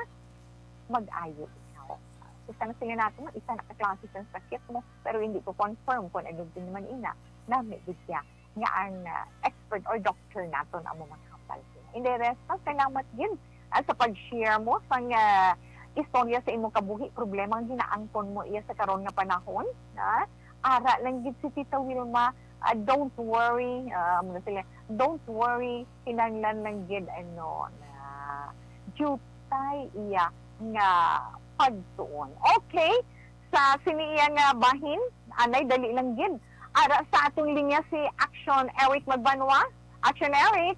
mag-ayo ikaw. Isa na sila natin, isa na kaklase sa sakit mo, pero hindi ko confirm kung ano din naman ina, nami din siya, nga ang expert or doctor natin ang mamakapal sila. Hindi rest, salamat din sa pag-share mo sa istorya sa imong kabuhi, problema ang ginaangkon mo iya sa karon nga panahon, na ara lang gid si Tita Wilma. Don't worry, don't worry, kinanglan lang gid na jutay iya nga pagtuon. Okay, sa siniya nga bahin, anay dali lang gid. Ara sa atong linya si Action Eric Magbanwa. Action Eric.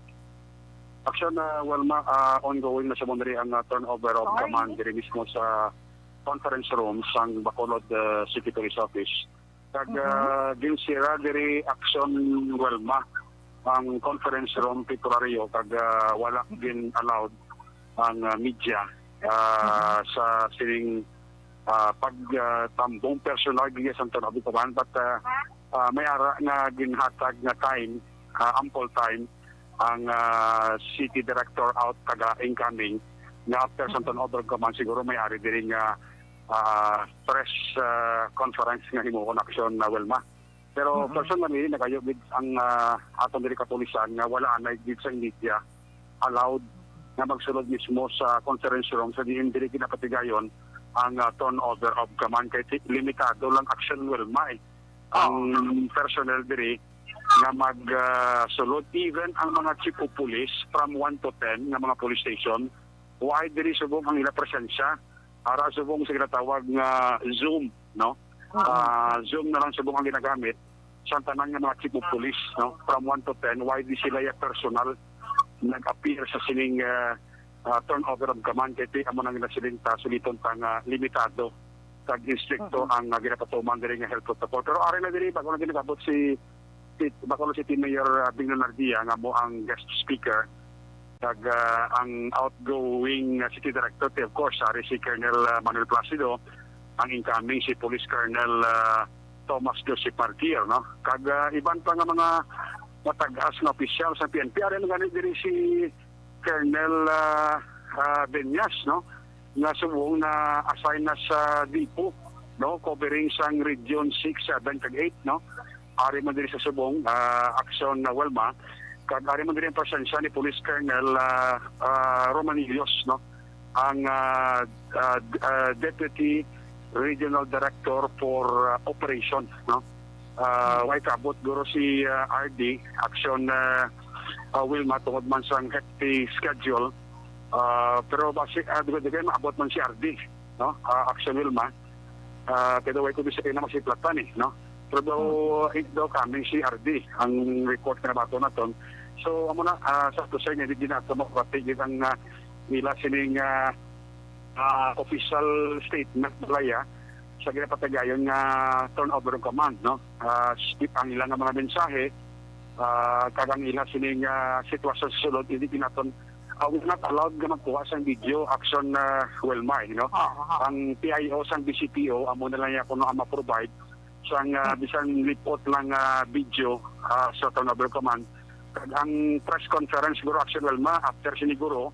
Action Wilma, ongoing na sa Monterey ang turnover of Sorry. command diri mismo sa conference room sang Bacolod City Police Office. Kag ginsira diri Action Wilma ang conference room temporaryo kag wala din allowed ang media sa sining pagtambong personal giya sa turnover of command, but may ara nga ginhatag nga time, ample time ang city director out kaga incoming nga after sa turnover of command siguro may ari diri nga press conference nga himuon action na Wilma. Pero personally nagayo gid ang aton diri kapulisan nga wala na gid sa media allowed na magsulod mismo sa conference room sa diin diri kinapatigayon ang turnover of command kay limitado lang action Wilma ang personnel diri nga magsulod even ang mga chief of police from 1 to 10 nga mga police station why diri subong ang ila presensya ara subong sa ginatawag nga Zoom, no? Zoom na lang subong ang ginagamit sa tanan nga mga chief of police, no? From 1 to 10 why di sila ya personal nag-appear sa sining turnover of command kay amo nang nasiling ta suliton ta nga limitado kag instricto ang ginapatuman diri nga health protocol. Pero ari na diri bago na ginabot si Bacolod City Mayor Bing Nardia nga mo ang guest speaker kag ang outgoing city director of course ari si Colonel Manuel Placido, ang incoming si Police Colonel Thomas Joseph Martir, no? Kag iban pa nga mga matagas na opisyal sa PNP ari nga diri si Colonel Benyas, no? Nga subong na assign na sa Dipo, no? Covering sang Region 6, 7 kag 8, no? Ari man diri sa subong action na Wilma kag ari man diri ang presensya ni Police Colonel Romanillos, no? Ang Deputy Regional Director for Operation, no? Way kabot guro si RD action Wilma tungod man sang hectic schedule pero basi dugay maabot man si RD, no? Action Wilma pero way ko bisa na masiplatan no? Pero daw kami si RD ang report na bato naton. So amo na sa to say hindi na to mapatigid ang nila sining official statement balaya sa ginapatagayon nga turnover of command, no? Skip ang ilang mga mensahe kagang ilang sining sitwasyon sa sulod hindi naton we're not allowed nga magkuha sa video action Wilma, you know? Ang PIO sang BCPO amo na lang ya kuno ang ma-provide sang bisan report lang video sa turnover command. Ang press conference siguro action Wilma after siniguro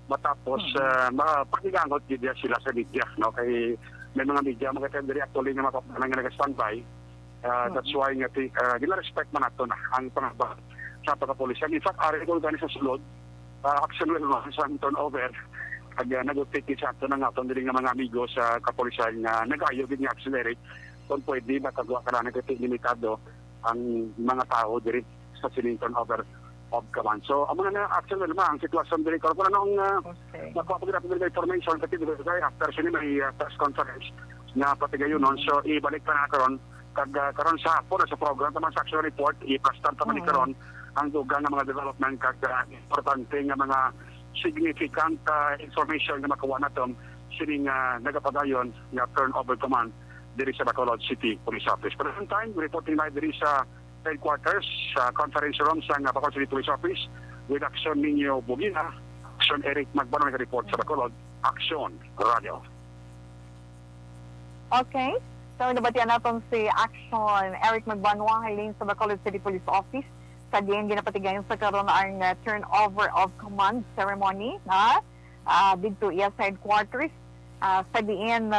matapos mapakigangot gid sila sa media, no? Kay may mga media makita diri actually nga makapanang nga nag-standby. That's why nga gina-respect man nato na ang pangabot sa pagkapulisan. In fact, ari ko gani sa sulod action Wilma sa turnover kag nag-take sa ato ng aton diri nga mga amigo sa kapulisan nga nagayo gid nga accelerate kung pwede makagawa ka na limitado ang mga tao diri sa sining turnover of command. So, amo na action Wilma ang sitwasyon diri karon na nung magpapagirap diri information kasi diri after sini may press conference na patigayonon. So, ibalik pa na karon kag karon sa hapon sa program taman sa action report i-present pa man karon ang dugang nga mga development kag importante nga mga significant information nga makuha naton sining nagapadayon nga turnover command diri sa Bacolod City Police Office. For the time, reporting live diri sa headquarters sa conference room sa Bacolod City Police Office with Action Nino Bugina, Action Eric Magbanwa nag-report sa Bacolod, Action Radio. Okay. So, nabatian natin si Action Eric Magbanwa halin sa Bacolod City Police Office sa diyan ginapatigayon sa karon ang turnover of command ceremony na dito iya sa headquarters sa diyan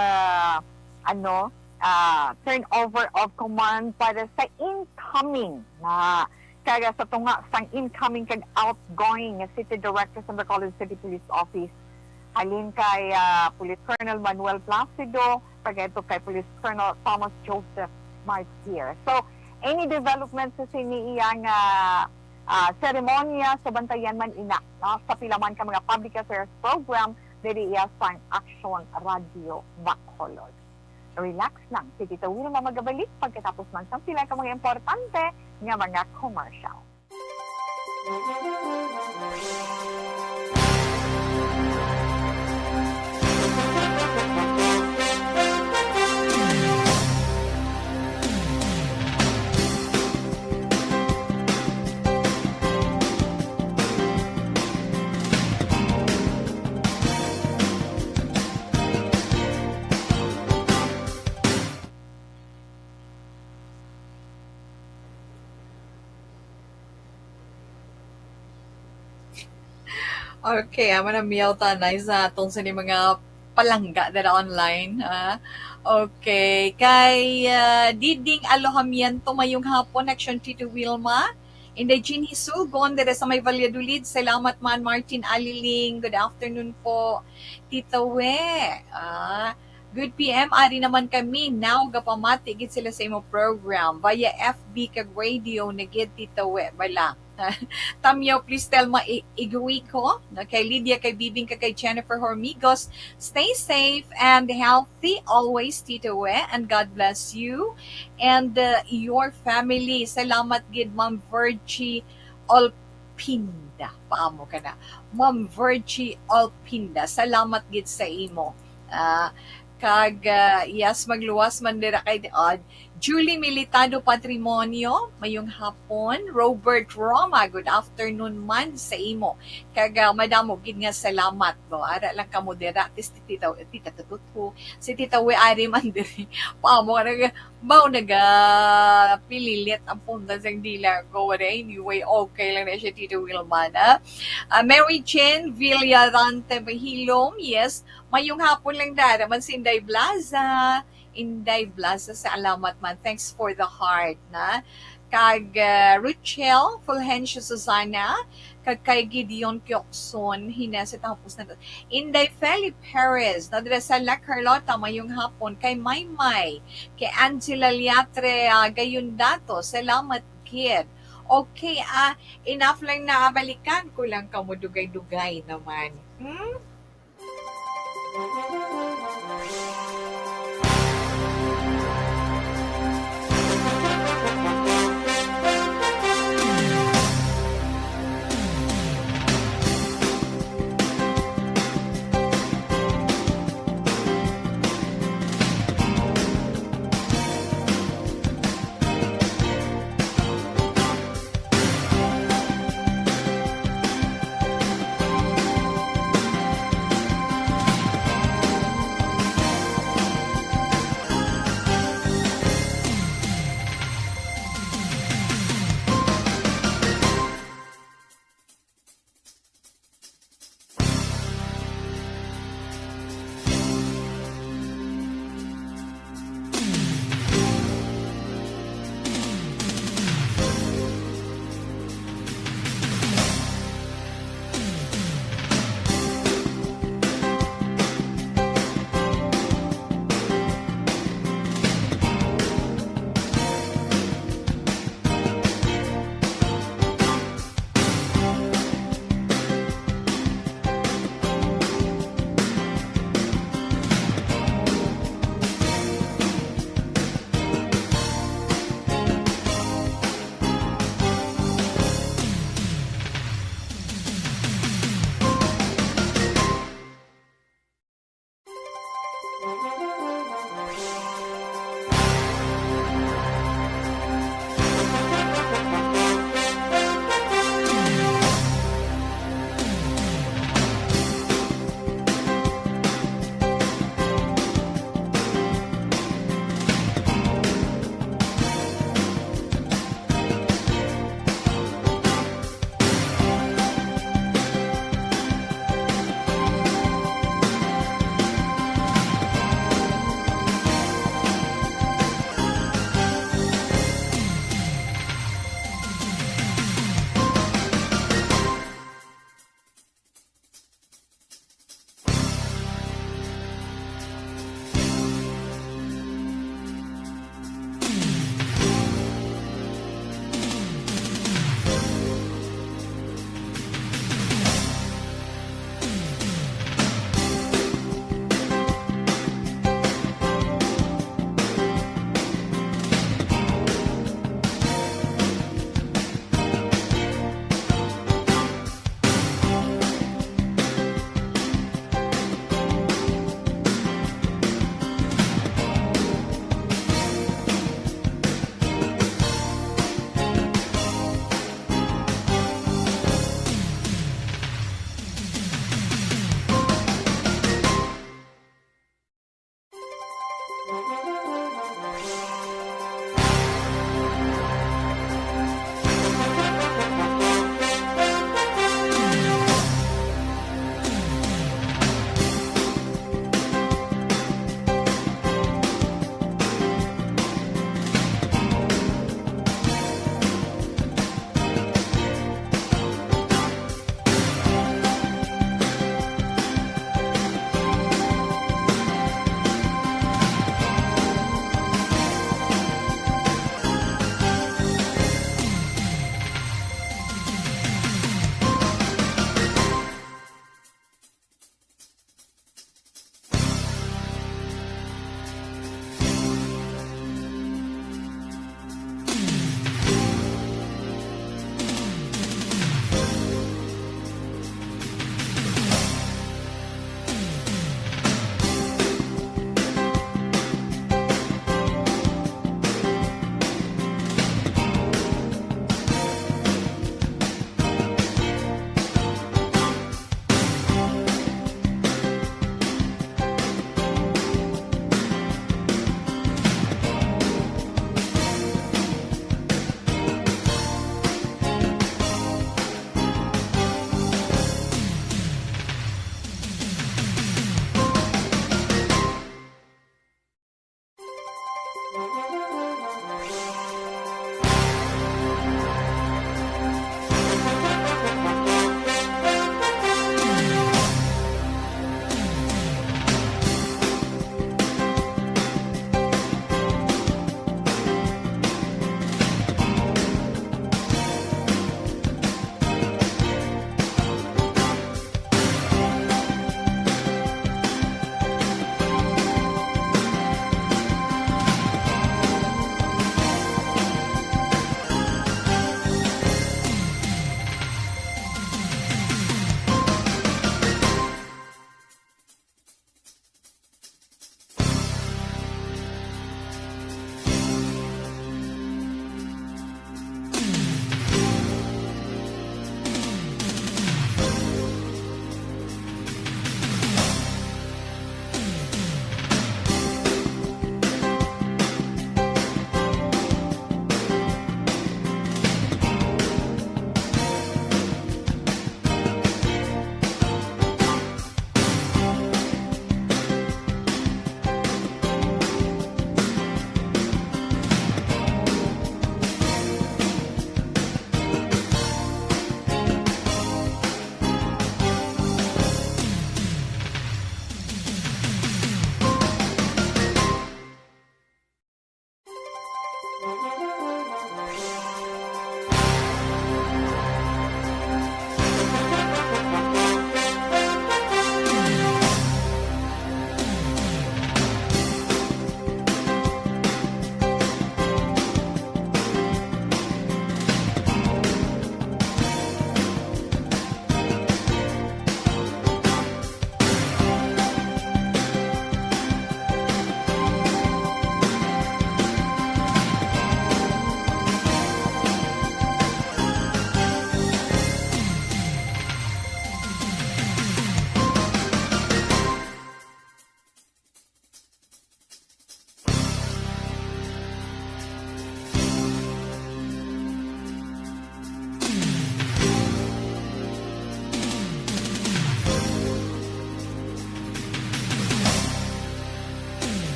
turnover of command para sa incoming na kaya sa tunga sang incoming kag outgoing City Director sa Bacolod City Police Office halin kay Police Colonel Manuel Placido pagayto kay Police Colonel Thomas Joseph Martir. So any developments sa siniyang seremonya sa bantayan man ina, no? Sa pilaman ka mga public affairs program, diri iya sa Action Radio Bacolod. Relax lang, si Tita Wilma magabalik pagkatapos man sa pila ka mga importante nga mga commercial. Okay, amo na miyaw tanay sa atong sa ni mga palangga dara online. Okay, kay Diding Alohamiento mayong hapon, Action Tito Wilma. Inday Jean Hisugon, dere sa may Valladolid. Salamat man, Martin Aliling. Good afternoon po. Tita We. Good PM, ari naman kami. Now, gapamati, gid sila sa imo program. Via FB kag radio, nagid Tita We. Bala. Tamyo, please tell ma igui ko. Kay Lydia, kay Bibing, kay Jennifer Hormigos. Stay safe and healthy always, Tita We. And God bless you. And your family. Salamat gid, Ma'am Virgie Alpinda. Paamo ka na. Ma'am Virgie Alpinda. Salamat gid sa imo. Kag yes, magluwas man dira kay Julie Militado Patrimonio, mayong hapon. Robert Roma, good afternoon man sa imo. Kag madamo gid nga salamat mo. Ara lang kamo dira tita tututu. Si Tita We ari man diri. Paamo ka pililit ang punta sa dila ko. Anyway, okay lang na siya Tita Wilmana. Mary Jane Villarante Mahilom, yes. Mayong hapon lang dara man si Inday Blaza. Inday Blaza sa alamat man. Thanks for the heart, na. Kag Ruchel Fulgencio Susana, kag kay Gideon Kyokson, hinasa tapos na. Inday Feli Perez, nadra sa La Carlota, mayong hapon. Kay Maymay, kay Angela Liatre, gayon dato. Salamat, kid. Okay, enough lang na balikan ko lang kamo dugay-dugay naman.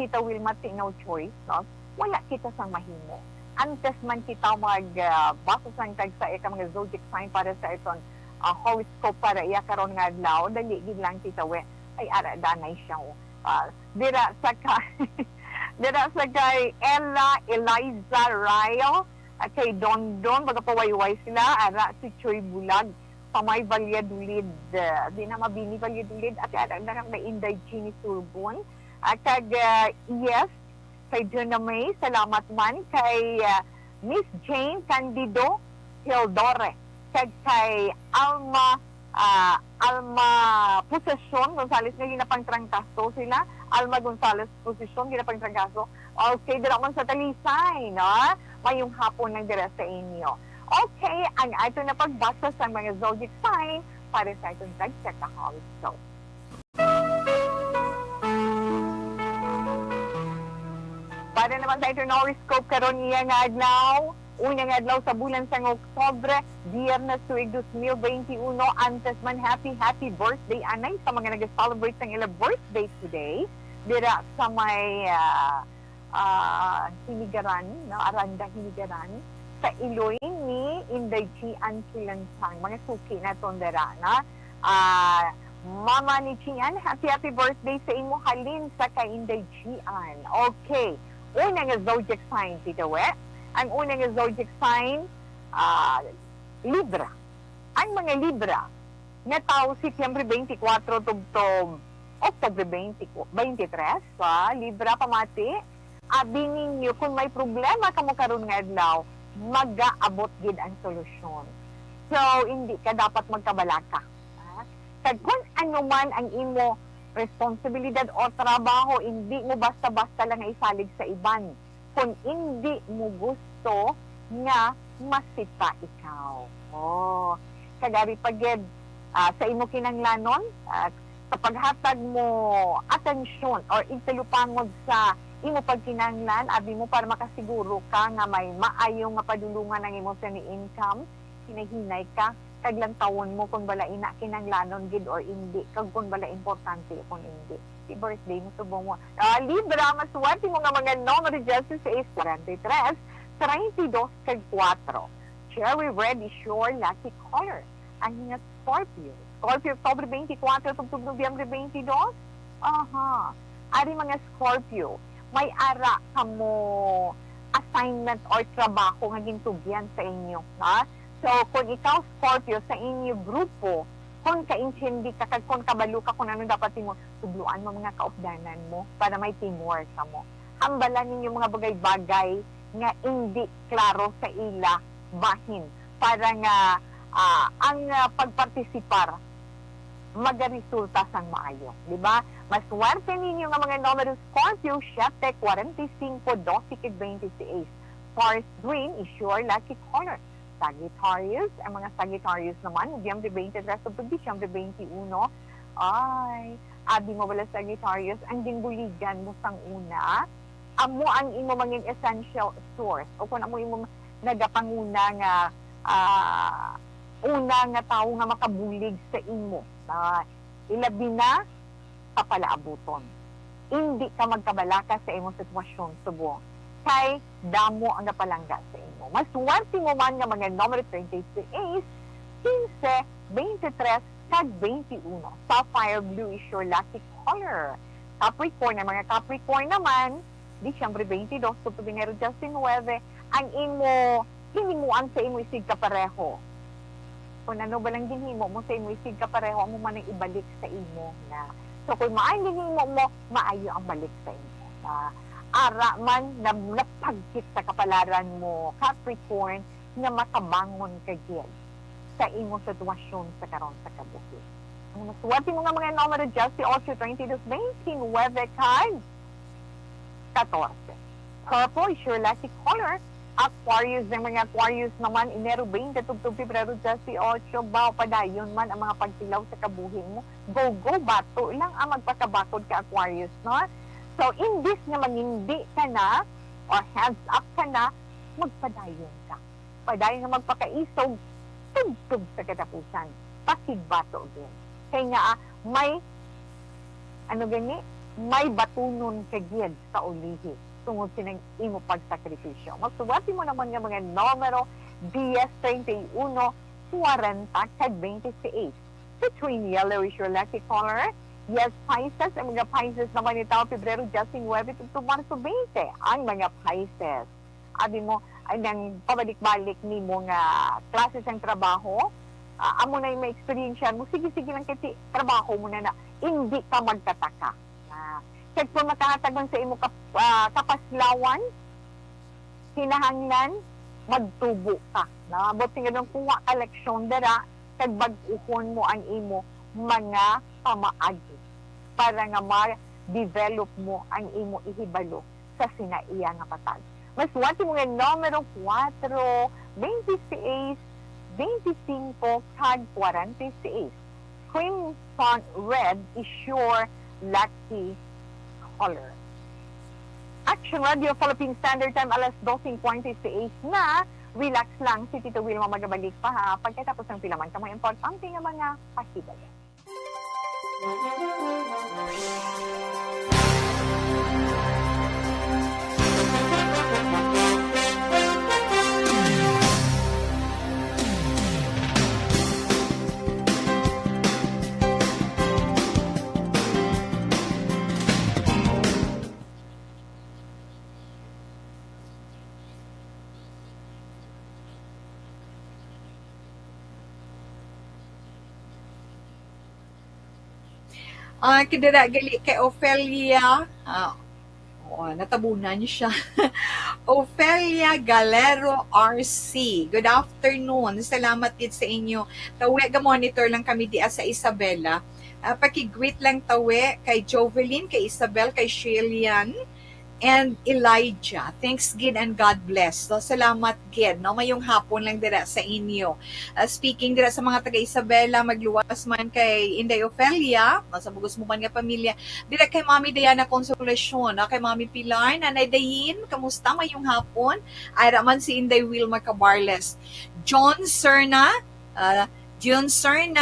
Tita Wilma, no choice, no? Wala kita sang mahimo. Antes man kita basa sang tag sa ika mga zodiac sign para sa iton horoscope para iya karon nga adlaw, dali gid lang Tita We. Ay ara danay siya. Dira sa dira sa kay Ella Eliza Rayo, kay Dondon, baga pawayway sila, ara si Choy Bulag, pamay Valyadulid, di na mabini Valyadulid, at ara na Inday Gini Turbon, kag yes, kay Jonah May, salamat man, kay Miss Jane Candido Hildore, kay Alma Posesyon Gonzales nga ginapangtrangkaso sila. Alma Gonzales Posesyon ginapangtrangkaso. Okay, dira man sa Talisay, no? Mayong hapon lang dira sa inyo. Okay, ang ato na pagbasa sa mga zodiac sign para sa itong tag-check na horoscope. Para naman sa itong horoscope karon niya nga adlaw. Unang adlaw sa bulan sa Oktubre, Biyernes tuig 2021, antes man happy birthday anay sa mga nag-celebrate ng ilang birthday today. Dira sa may Hinigaran, no? Aranda Hinigaran, sa Iloy ni Inday Chian Kilansang. Mga suki na tondera, na. Mama ni Chian, happy birthday sa imo halin sa kay Inday Chian. Okay, unang zodiac sign, Tita We. Ang unang zodiac sign, Libra. Ang mga Libra, na tao Setyembre 24 tugtog Oktubre 23, Libra pamati, abi ninyo kung may problema kamo karon nga adlaw, mag-aabot gid ang solusyon. So, hindi ka dapat magkabalaka. Kag kung ano man ang imo responsibilidad o trabaho, hindi mo basta-basta lang isalig sa iban. Kung hindi mo gusto nga masita ikaw. Oh, kagari pagid sa imo kinanglanon, sa paghatag mo atensyon or intilupangod sa imo pagkinanglan, abi mo para makasiguro ka nga may maayong nga padulungan ng imo sa ni income, hinahinay ka, kaglang tawon mo kung bala ina kinanglanon gid or hindi, kag kung bala importante kung hindi. Si birthday mo subong mo. Libra, maswerte mo nga mga numero justice is 43, 32, kag 4. Cherry red is your lucky color. Ang nga Scorpio. Scorpio, October 24, tugtog Nobyembre 22. Aha. Ari mga Scorpio, may ara ka mo assignment or trabaho nga gintugyan sa inyo. Ha? So, kung ikaw Scorpio sa inyo grupo, kung ka-intindi ka, kung kabalo ka, kung ano dapat mo, tubluan mo mga kaupdanan mo para may teamwork ka mo. Hambalan ninyo mga bagay-bagay nga hindi klaro sa ila bahin para nga ang pagpartisipar magaresulta sang maayo. Diba? Maswerte ninyo nga mga numero Scorpio, 7, 45, 12, 26. Forest green is your lucky color. Sagittarius, ang mga Sagittarius naman, Nobyembre 23 to Disyembre 21, ay, abi mo wala Sagittarius, ang ginbuligan mo sang una, amo ang imo mga essential source, o kung amo imo nagapanguna nga, una nga tao nga makabulig sa imo, ilabi na, papalaabuton. Hindi ka magkabalaka sa imong sitwasyon subo. Kay damo ang napalangga sa imo. Maswerte mo man nga mga numero 36, 15, 23, kag 21. Sapphire blue is your lucky color. Capricorn, ang mga Capricorn naman, Disyembre 22, Subtubingero Justin 9, ang imo, hinimuan sa imo isig kapareho. Kung ano ba lang ginhimo mo sa imo isig kapareho, mo man ang ibalik sa imo na. So kung maayong ginhimo mo, maayo ang balik sa imo. Ara man na napagkit sa kapalaran mo, Capricorn, na makabangon ka gid sa imong sitwasyon sa karon sa kabuhi. Ang maswerte mo nga mga numero just si 8, 22, 19, 9, kag 14. Purple is your lucky color. Aquarius, ang mga Aquarius naman, Enero 20, tugtog Pebrero just si 8, bao padayon man ang mga pagsilaw sa kabuhi mo. Go, bato lang ang magpakabakod ka Aquarius, no? So, imbis na manindi ka na, or hands up ka na, magpadayon ka. Padayon na magpakaisog, tugtog sa katapusan. Pasigbato din. Kaya nga, may, may batunon kagid sa ulihi tungod sinang imo pagsakripisyo. Magsuwati mo naman nga mga numero 10, 31, 40, kag 26. Between yellowish or lucky color, yes, Pisces, ang mga Pisces naman ito, Pebrero, Justin, 9, to Marso 20, ang mga Pisces. Abi mo, ay nang pabalik-balik ni mo nga klases ng trabaho, amo na yung may experience mo, sige-sige lang kasi trabaho mo na hindi ka magtataka. Kaya kung makakatagon sa imo kapaslawan, hinahanglan, magtubo ka. Buti nga nung kuha ka leksyon dara, kag bag-ukon mo ang imo mga pamaagi para nga ma-develop mo ang imo ihibalo sa sinaiya nga patag. Mas wati mo nga numero 4, 26, 25, kag 46. Crimson red is your lucky color. Action Radio Philippine Standard Time, alas 12:46 na. Relax lang, si Tito Wilma magabalik pa ha. Pagkatapos ng pilaman ka mga importante nga mga pahibayan. Kidara gali kay Ofelia, natabunan siya. Ofelia Galero RC. Good afternoon. Salamat din sa inyo. Tawi ga monitor lang kami di sa Isabela. Paki-greet lang tawi kay Jovelyn, kay Isabel, kay Shilian, and Elijah. Thanks gid and God bless. So, salamat gid. No, mayong hapon lang dira sa inyo. Speaking dira sa mga taga Isabela, magluwas man kay Inday Ofelia, sa bugos mo man nga pamilya. Dira kay Mami Diana Consolacion, kay Mami Pilar, Nanay Dayin, kamusta mayong hapon? Ay raman si Inday Wilma Cabarles. John Serna,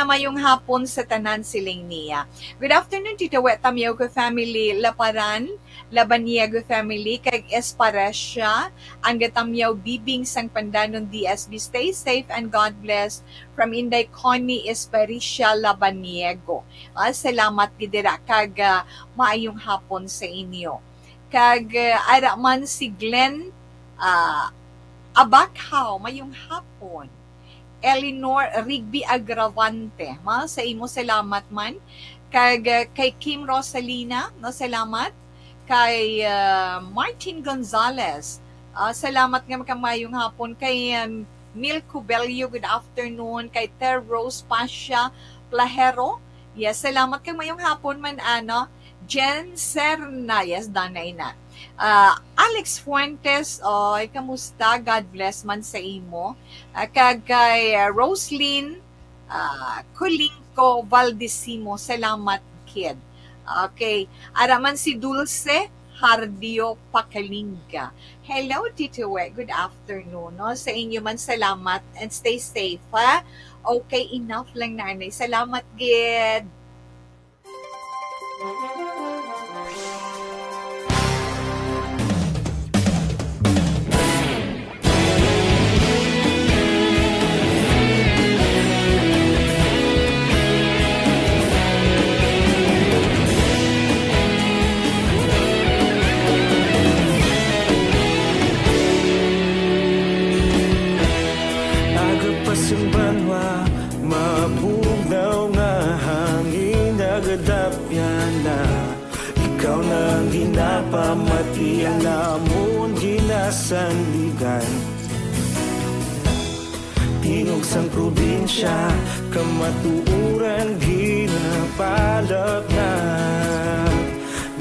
mayong hapon sa tanan siling niya. Good afternoon, Tita Wet Tamiyago family, Laparan, Labaniago family, kag Esparesya, ang gatamyaw bibing sang pandanon DSB. Stay safe and God bless from Inday Connie Esparesya, Labaniago. Salamat gidira, kag maayong hapon sa inyo. Kag araman si Glenn Abakhaw, mayong hapon. Eleanor Rigby Agravante, sa imo salamat man. Kay Kim Rosalina, salamat. Kay Martin Gonzalez, salamat nga makamayong hapon. Kay Milko Belio, good afternoon. Kay Ter Rose Pasha Plahero, yes, salamat kay mayong hapon man. Jen Serna, yes, danay na. Alex Fuentes, kamusta? God bless man sa imo. Kay Roslyn Kulingko Valdesimo, salamat kid. Okay, araman si Dulce Hardio Pakalinga. Hello, Tito We. Good afternoon. No? Sa inyo man, salamat and stay safe, ha? Okay, enough lang, nanay. Salamat, gid. Banwa, mabugnaw nga hangin nagadapyan na ikaw na ginapamati ang namon ginasandigan. Tingog sang probinsya, kamatuuran ginapalak na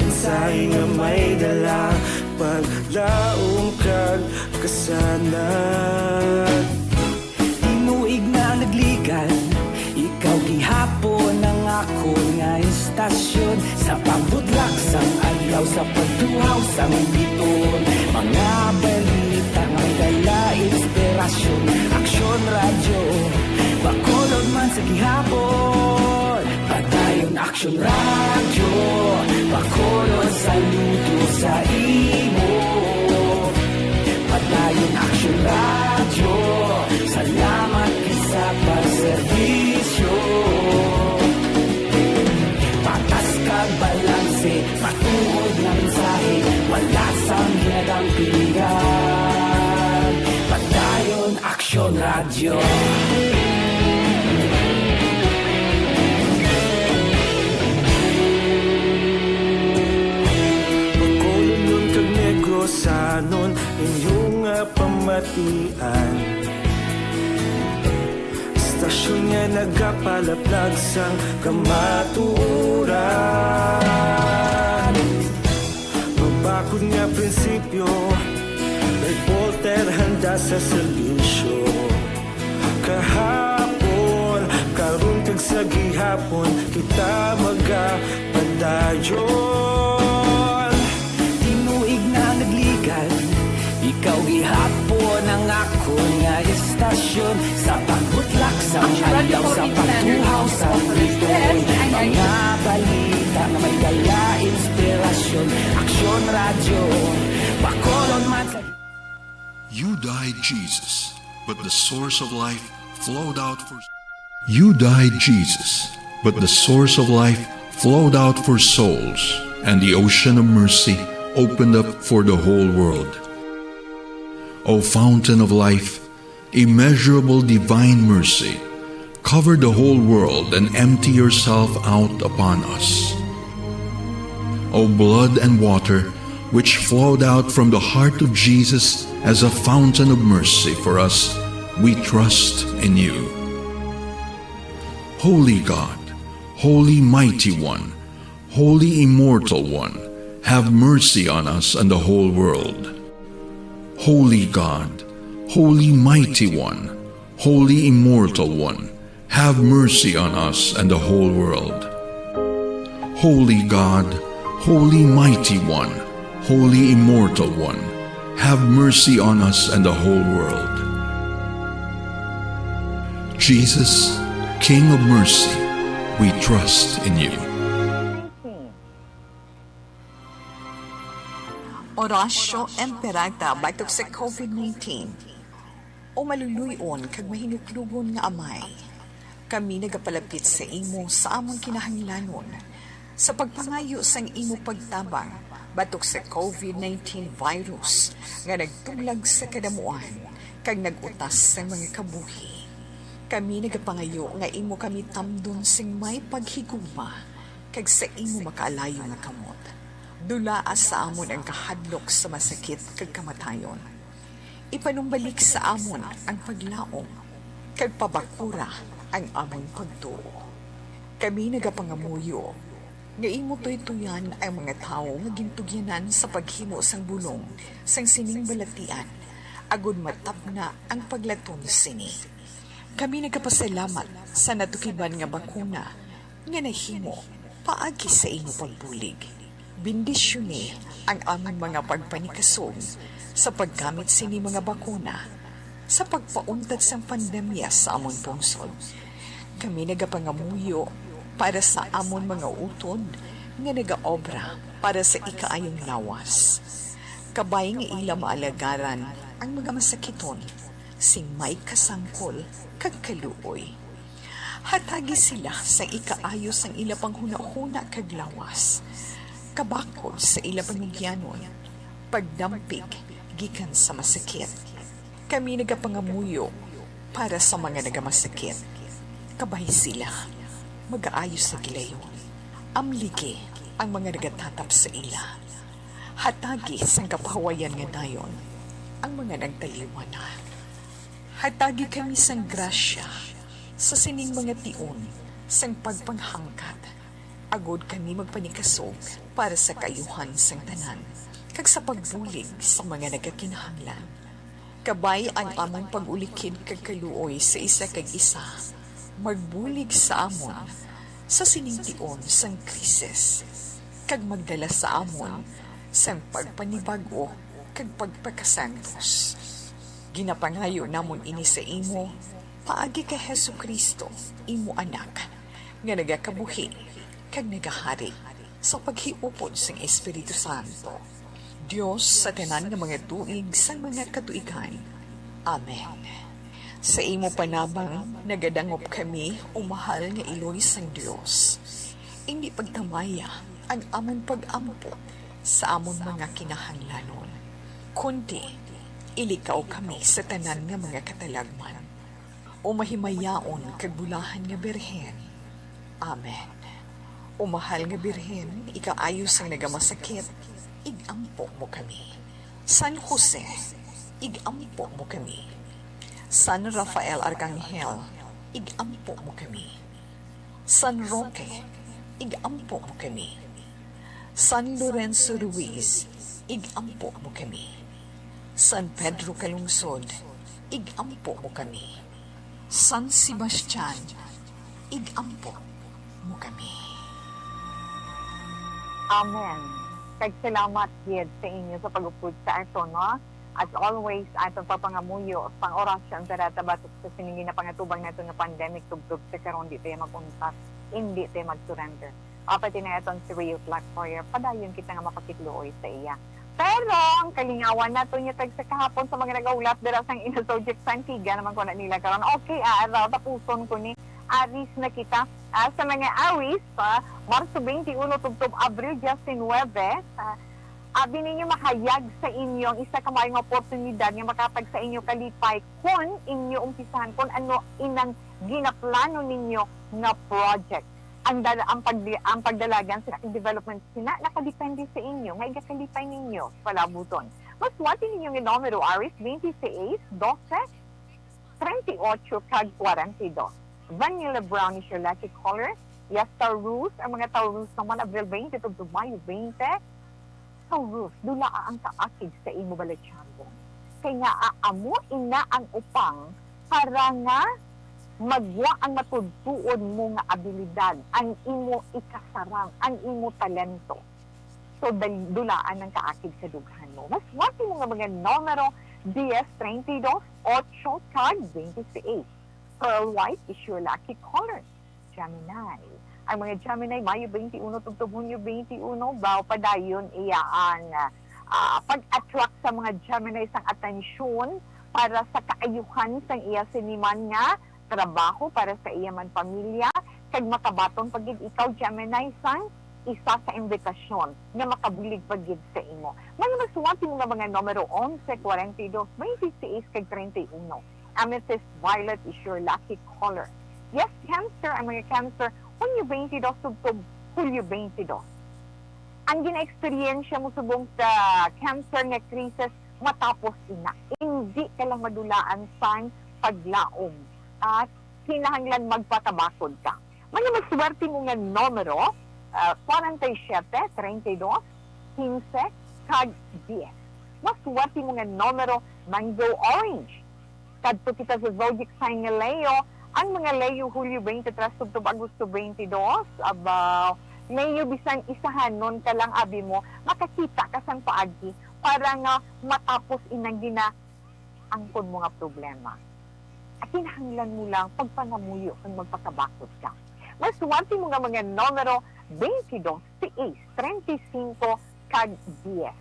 mensahe nga may dala, paglaong kag kasanan. Nagligan, ikaw gihapon ang ako nga istasyon sa pagbutlak sang adlaw sa pagduhaw sang biton. Mga balita nga dala inspirasyon, aksyon radyo, bakolod man sa gihapon. Padayon Action Radio, Bacolod saludo sa imo. Padayon Action Radio, salamat sa pagserbisyo. Patas kag balanse, patuod na mensahe, wala sang ginagam pilihan. Padayon Action Radio. Sanon inyong pamatian. Istasyon nga nagapalaplag sang kamaturan. Mabakod nga prinsipyo, reporter handa sa serbisyo. Kahapon, karun kag sa gihapon, kita magapadayon. Tinuig na nagligan, ikaw gihapon ang ako nga istasyon. Sa pagbutlak sa alaw, sa pagtuhaw sa riton, mga balita na may dala inspirasyon. Aksyon Radio, Bacolod man sa... You died, Jesus, but the source of life flowed out for... You died, Jesus, but the source of life flowed out for souls, and the ocean of mercy opened up for the whole world. O fountain of life, immeasurable divine mercy, cover the whole world and empty yourself out upon us. O blood and water, which flowed out from the heart of Jesus as a fountain of mercy for us, we trust in you. Holy God, Holy Mighty One, Holy Immortal One, have mercy on us and the whole world. Holy God, Holy Mighty One, Holy Immortal One, have mercy on us and the whole world. Holy God, Holy Mighty One, Holy Immortal One, have mercy on us and the whole world. Jesus, King of mercy, we trust in you. Orasyo Emperata batok sa COVID-19. O maluluyon kag mahinuklugon nga amay. Kami nagapalapit sa imo sa among kinahanglanon sa pagpangayo sang imo pagtabang batok sa COVID-19 virus nga nagtunglag sa kadamuan kag nagutas sa mga kabuhi. Kami nagapangayo nga imo kami tamdon sing may paghigugma kag sa imo makaalayo nga kamot. Dulaas sa amon ang kahadlok sa masakit kag kamatayon. Ipanumbalik sa amon ang paglaom kag pabakura ang amon pagtuo. Kami nagapangamuyo nga imo tuytuyan ang mga tao nga gintugyanan sa paghimo sang bulong sang sining balatian agud matapna ang paglaton sini. Kami nagapasalamat sa natukiban nga bakuna nga nahimo paagi sa imo pagbulig. Bendisyone ang aming mga pagpanikasog sa paggamit sini mga bakuna sa pagpauntad sang pandemya sa amon pungsod. Kami nagapangamuyo para sa amon mga utod nga nagaobra para sa ikaayong lawas. Kabay nga ila maalagaran ang mga masakiton sing may kasangkol kag kaluoy. Hatagi sila sa ikaayo sang ila panghuna-huna kag lawas. Kabakod sa ila panugyanon, pagdampig gikan sa masakit. Kami nagapangamuyo para sa mga nagamasakit. Kabay sila, mag-aayos sa gilayon. Amligi ang mga nagatatap sa ila. Hatagi sang kapahawayan nga dayon, ang mga nagtaliwan na. Hatagi kami sang grasya sa sining mga tion sang pagpanghangkat. Agod kami magpanikasog para sa kayuhan sang tanan, kag sa pagbulig sa mga nagakinahanglan. Kabay ang among pag-ulikid kag kaluoy sa isa kag isa, magbulig sa amon sa siningtion sang krisis, kag magdala sa amon sang pagpanibago kag pagpakasantos. Ginapangayo namon ini sa imo, paagi kay Hesukristo, imo anak, nga nagakabuhi kag nagahari sa paghiupod sang Espiritu Santo. Dios sa tanan nga mga tuig sang mga katuigan. Amen. Sa imo panabang nagadangop kami o mahal nga Iloy sang Dios. Hindi pagtamaya ang amon pag-ampo sa amon mga kinahanglanon. Kundi ilikaw kami sa tanan nga mga katalagman. O mahimayaon kag bulahan nga Birhen. Amen. O mahal nga Birhen, ikaayos ang nagamasakit, igampo mo kami. San Jose, igampo mo kami. San Rafael Arcangel, igampo mo kami. San Roque, igampo mo kami. San Lorenzo Ruiz, igampo mo kami. San Pedro Calungsod, igampo mo kami. San Sebastian, igampo mo kami. Amen. Salamat yun sa inyo sa pag-upod sa ito, no? As always, atong papangamuyo, pang-orasyon sa ratabatok sa siningin na pangatubang nato na pandemic, tugtog sa karon, di tayo mag-untas, hindi tayo mag-surrender. Pati na itong si Rio Black Warrior, padayon kita nga makapitluoy sa iya. Pero, ang kalingawan nato niya tag sa kahapon sa mga nag-aulat dira sang inasoject sa Antigua naman ko na nila karon. Okay, araw, tapuson ko ni Aris na kita. Sa mga Aris, Marso 21, tugtog Abril 19, abi ninyo mahayag sa inyo ang isa ka maayong oportunidad nga makatag sa inyo kalipay kung inyo umpisahan kung ano inang ginaplano ninyo na project. Ang pagdalagan sa development sina nakadepende sa inyo nga igakalipay ninyo palabuton. Mas wati ninyo nga numero Aris 26 12 38 kag 42. Vanilla brown is your lucky color. Yes, Taurus. Ang mga Taurus naman, Abril 20 to Mayo 20. Taurus, dula ang kaakig sa imo balatsyango. Kaya nga aamo ina ang upang para nga magwa ang matudtuon mo nga abilidad, ang imo ikasarang, ang imo talento. So, dulaan ang kaakig sa dughan mo. Mas wati mo nga mga numero 10, 32, 8, kag 26. Pearl white is your lucky color. Gemini. Ang mga Gemini, Mayo 21, tugtog Hunyo 21, baw padayon iyaan pag-attract sa mga Gemini sang atensyon para sa kaayuhan sang iya siniman nga trabaho para sa iya man pamilya kag makabaton pagid ikaw Gemini sang isa sa imbitasyon nga makabulig pagid sa imo. Manamasuwati mo nga mga numero 11, 42, 26 kag 31. Amethyst violet is your lucky color. Yes, Cancer, ang mga Cancer, Hunyo 22, tugtog Hulyo 22. Ang gina-experience mo subong sa Cancer nga krisis matapos ina. Hindi ka lang madulaan sa paglaom at kinahanglan magpatabakod ka. Mga maswerte mo nga numero, 47, 32, 15, kag 10. Maswerte mo nga numero, mango orange. Kadto kita sa zodiac sign nga Leo, ang mga Leo Hulyo 23 tugtog Agosto 22, about Leo bisan isahan nun ka lang abi mo, makakita ka sang paagi para nga matapos inang angkon mo nga problema. At kinahanglan mo lang pagpangamuyo kung magpakabakot ka. Maswerte mo nga mga numero 22, 6, 35, kag 10.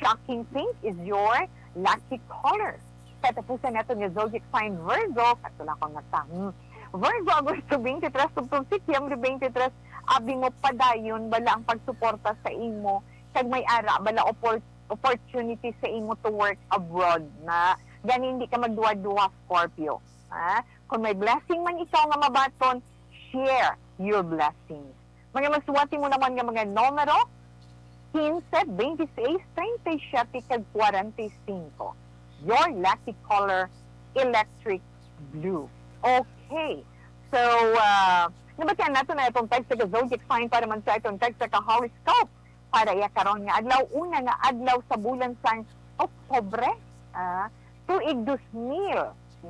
Shocking pink is your lucky color. Katapusan nato nga zodiac sign Virgo, katula ko nga ta. Virgo, Agosto 23, tugtog Setyembre 23, abi mo padayon bala ang pagsuporta sa imo kag may ara bala opportunity sa imo to work abroad na gani hindi ka magduwa-duwa Scorpio. Kung may blessing man ikaw nga mabaton, share your blessings. Mga maswati mo naman nga mga numero 15, 26, 37, kag 45. Your lucky color, electric blue. Okay. So, nabatian nato na itong text sa zodiac sign para man sa itong text sa horoscope para iya karon nga adlaw una nga adlaw sa bulan sa Oktubre, tuig 2021.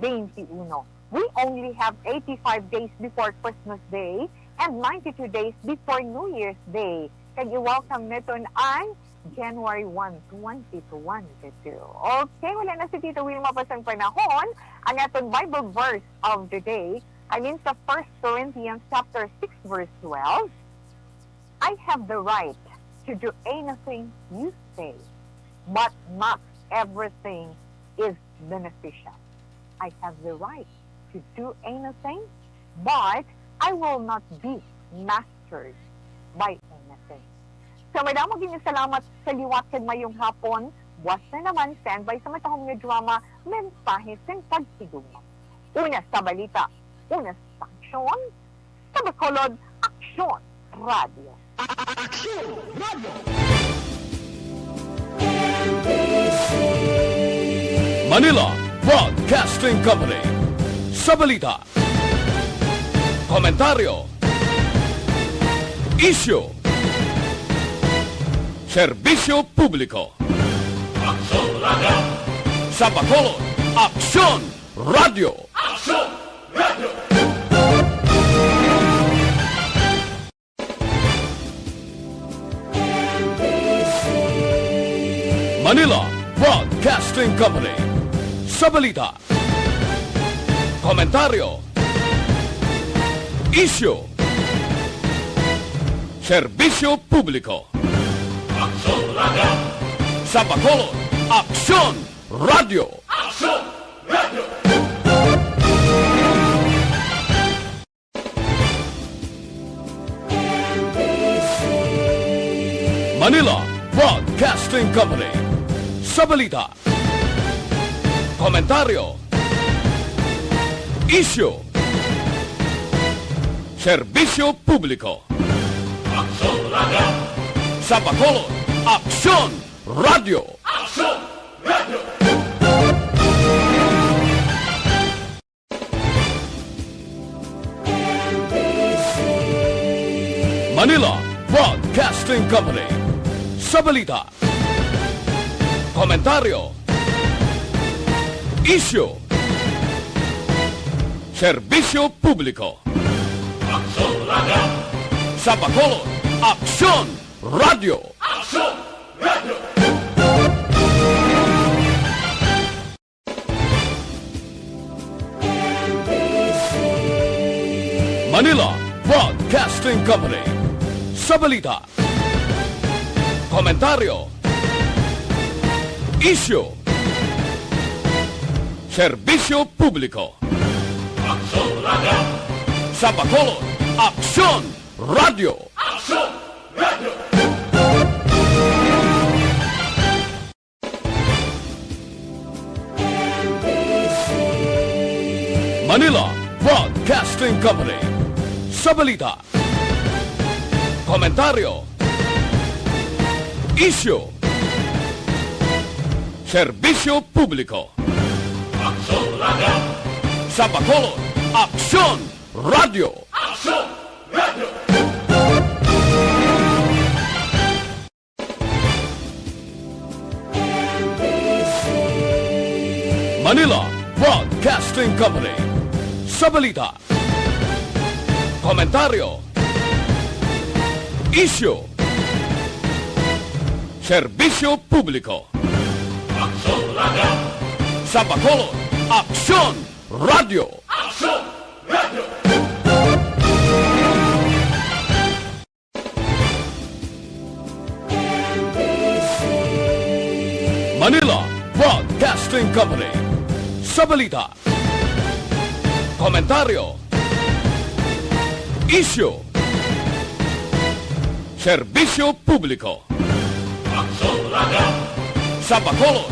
We only have 85 days before Christmas Day and 92 days before New Year's Day. Kag i-welcome nito ang January 1, 2022. Okay, wala na si Tito Wilma pa sang panahon. Ang atong Bible verse of the day ay sa 1 Corinthians chapter 6 verse 12. I have the right to do anything you say, but not everything is beneficial. I have the right to do anything, but I will not be mastered by anything. So, madamo din salamat sa liwat kag mayong hapon. Buwas na naman, standby sa matahong nga drama, mensahe sa pagsiguma. Una sa balita, una sa aksyon, sa Bacolod, Aksyon Radio. Aksyon Radio! Manila Broadcasting Company. Sa balita, komentaryo, issue, serbisyo publiko. Aksyon Radio! Sa Bacolod, Aksyon Radio! Aksyon Radio! Manila Broadcasting Company. Sa balita, komentaryo, issue, serbisyo publiko. Aksyon Radio! Sa Bacolod, Aksyon Radio! Aksyon Radio! Manila Broadcasting Company. Sa balita, komentaryo, issue, serbisyo publiko. Aksyon Radio! Sa Bacolod, Aksyon Radio! Aksyon Radio! Manila Broadcasting Company. Sa balita, komentaryo, issue, serbisyo publiko. Aksyon Radio! Sa Bacolod, Aksyon Radio! Aksyon Radio! Manila Broadcasting Company. Sa balita, komentaryo, issue, serbisyo publiko. Aksyon Radio! Sa Bacolod, Aksyon Radio! Aksyon Radio! Manila Broadcasting Company. Sa balita, komentaryo, issue, serbisyo publiko. Aksyon Radio! Sa Bacolod, Aksyon Radio! Aksyon Radio! Manila Broadcasting Company. Sa balita, komentaryo, issue, serbisyo publiko. Aksyon Radio! Sa Bacolod, Aksyon Radio! Aksyon Radio! Manila Broadcasting Company. Sa balita, komentaryo, issue, serbisyo publiko. Aksyon Radio! Sa Bacolod,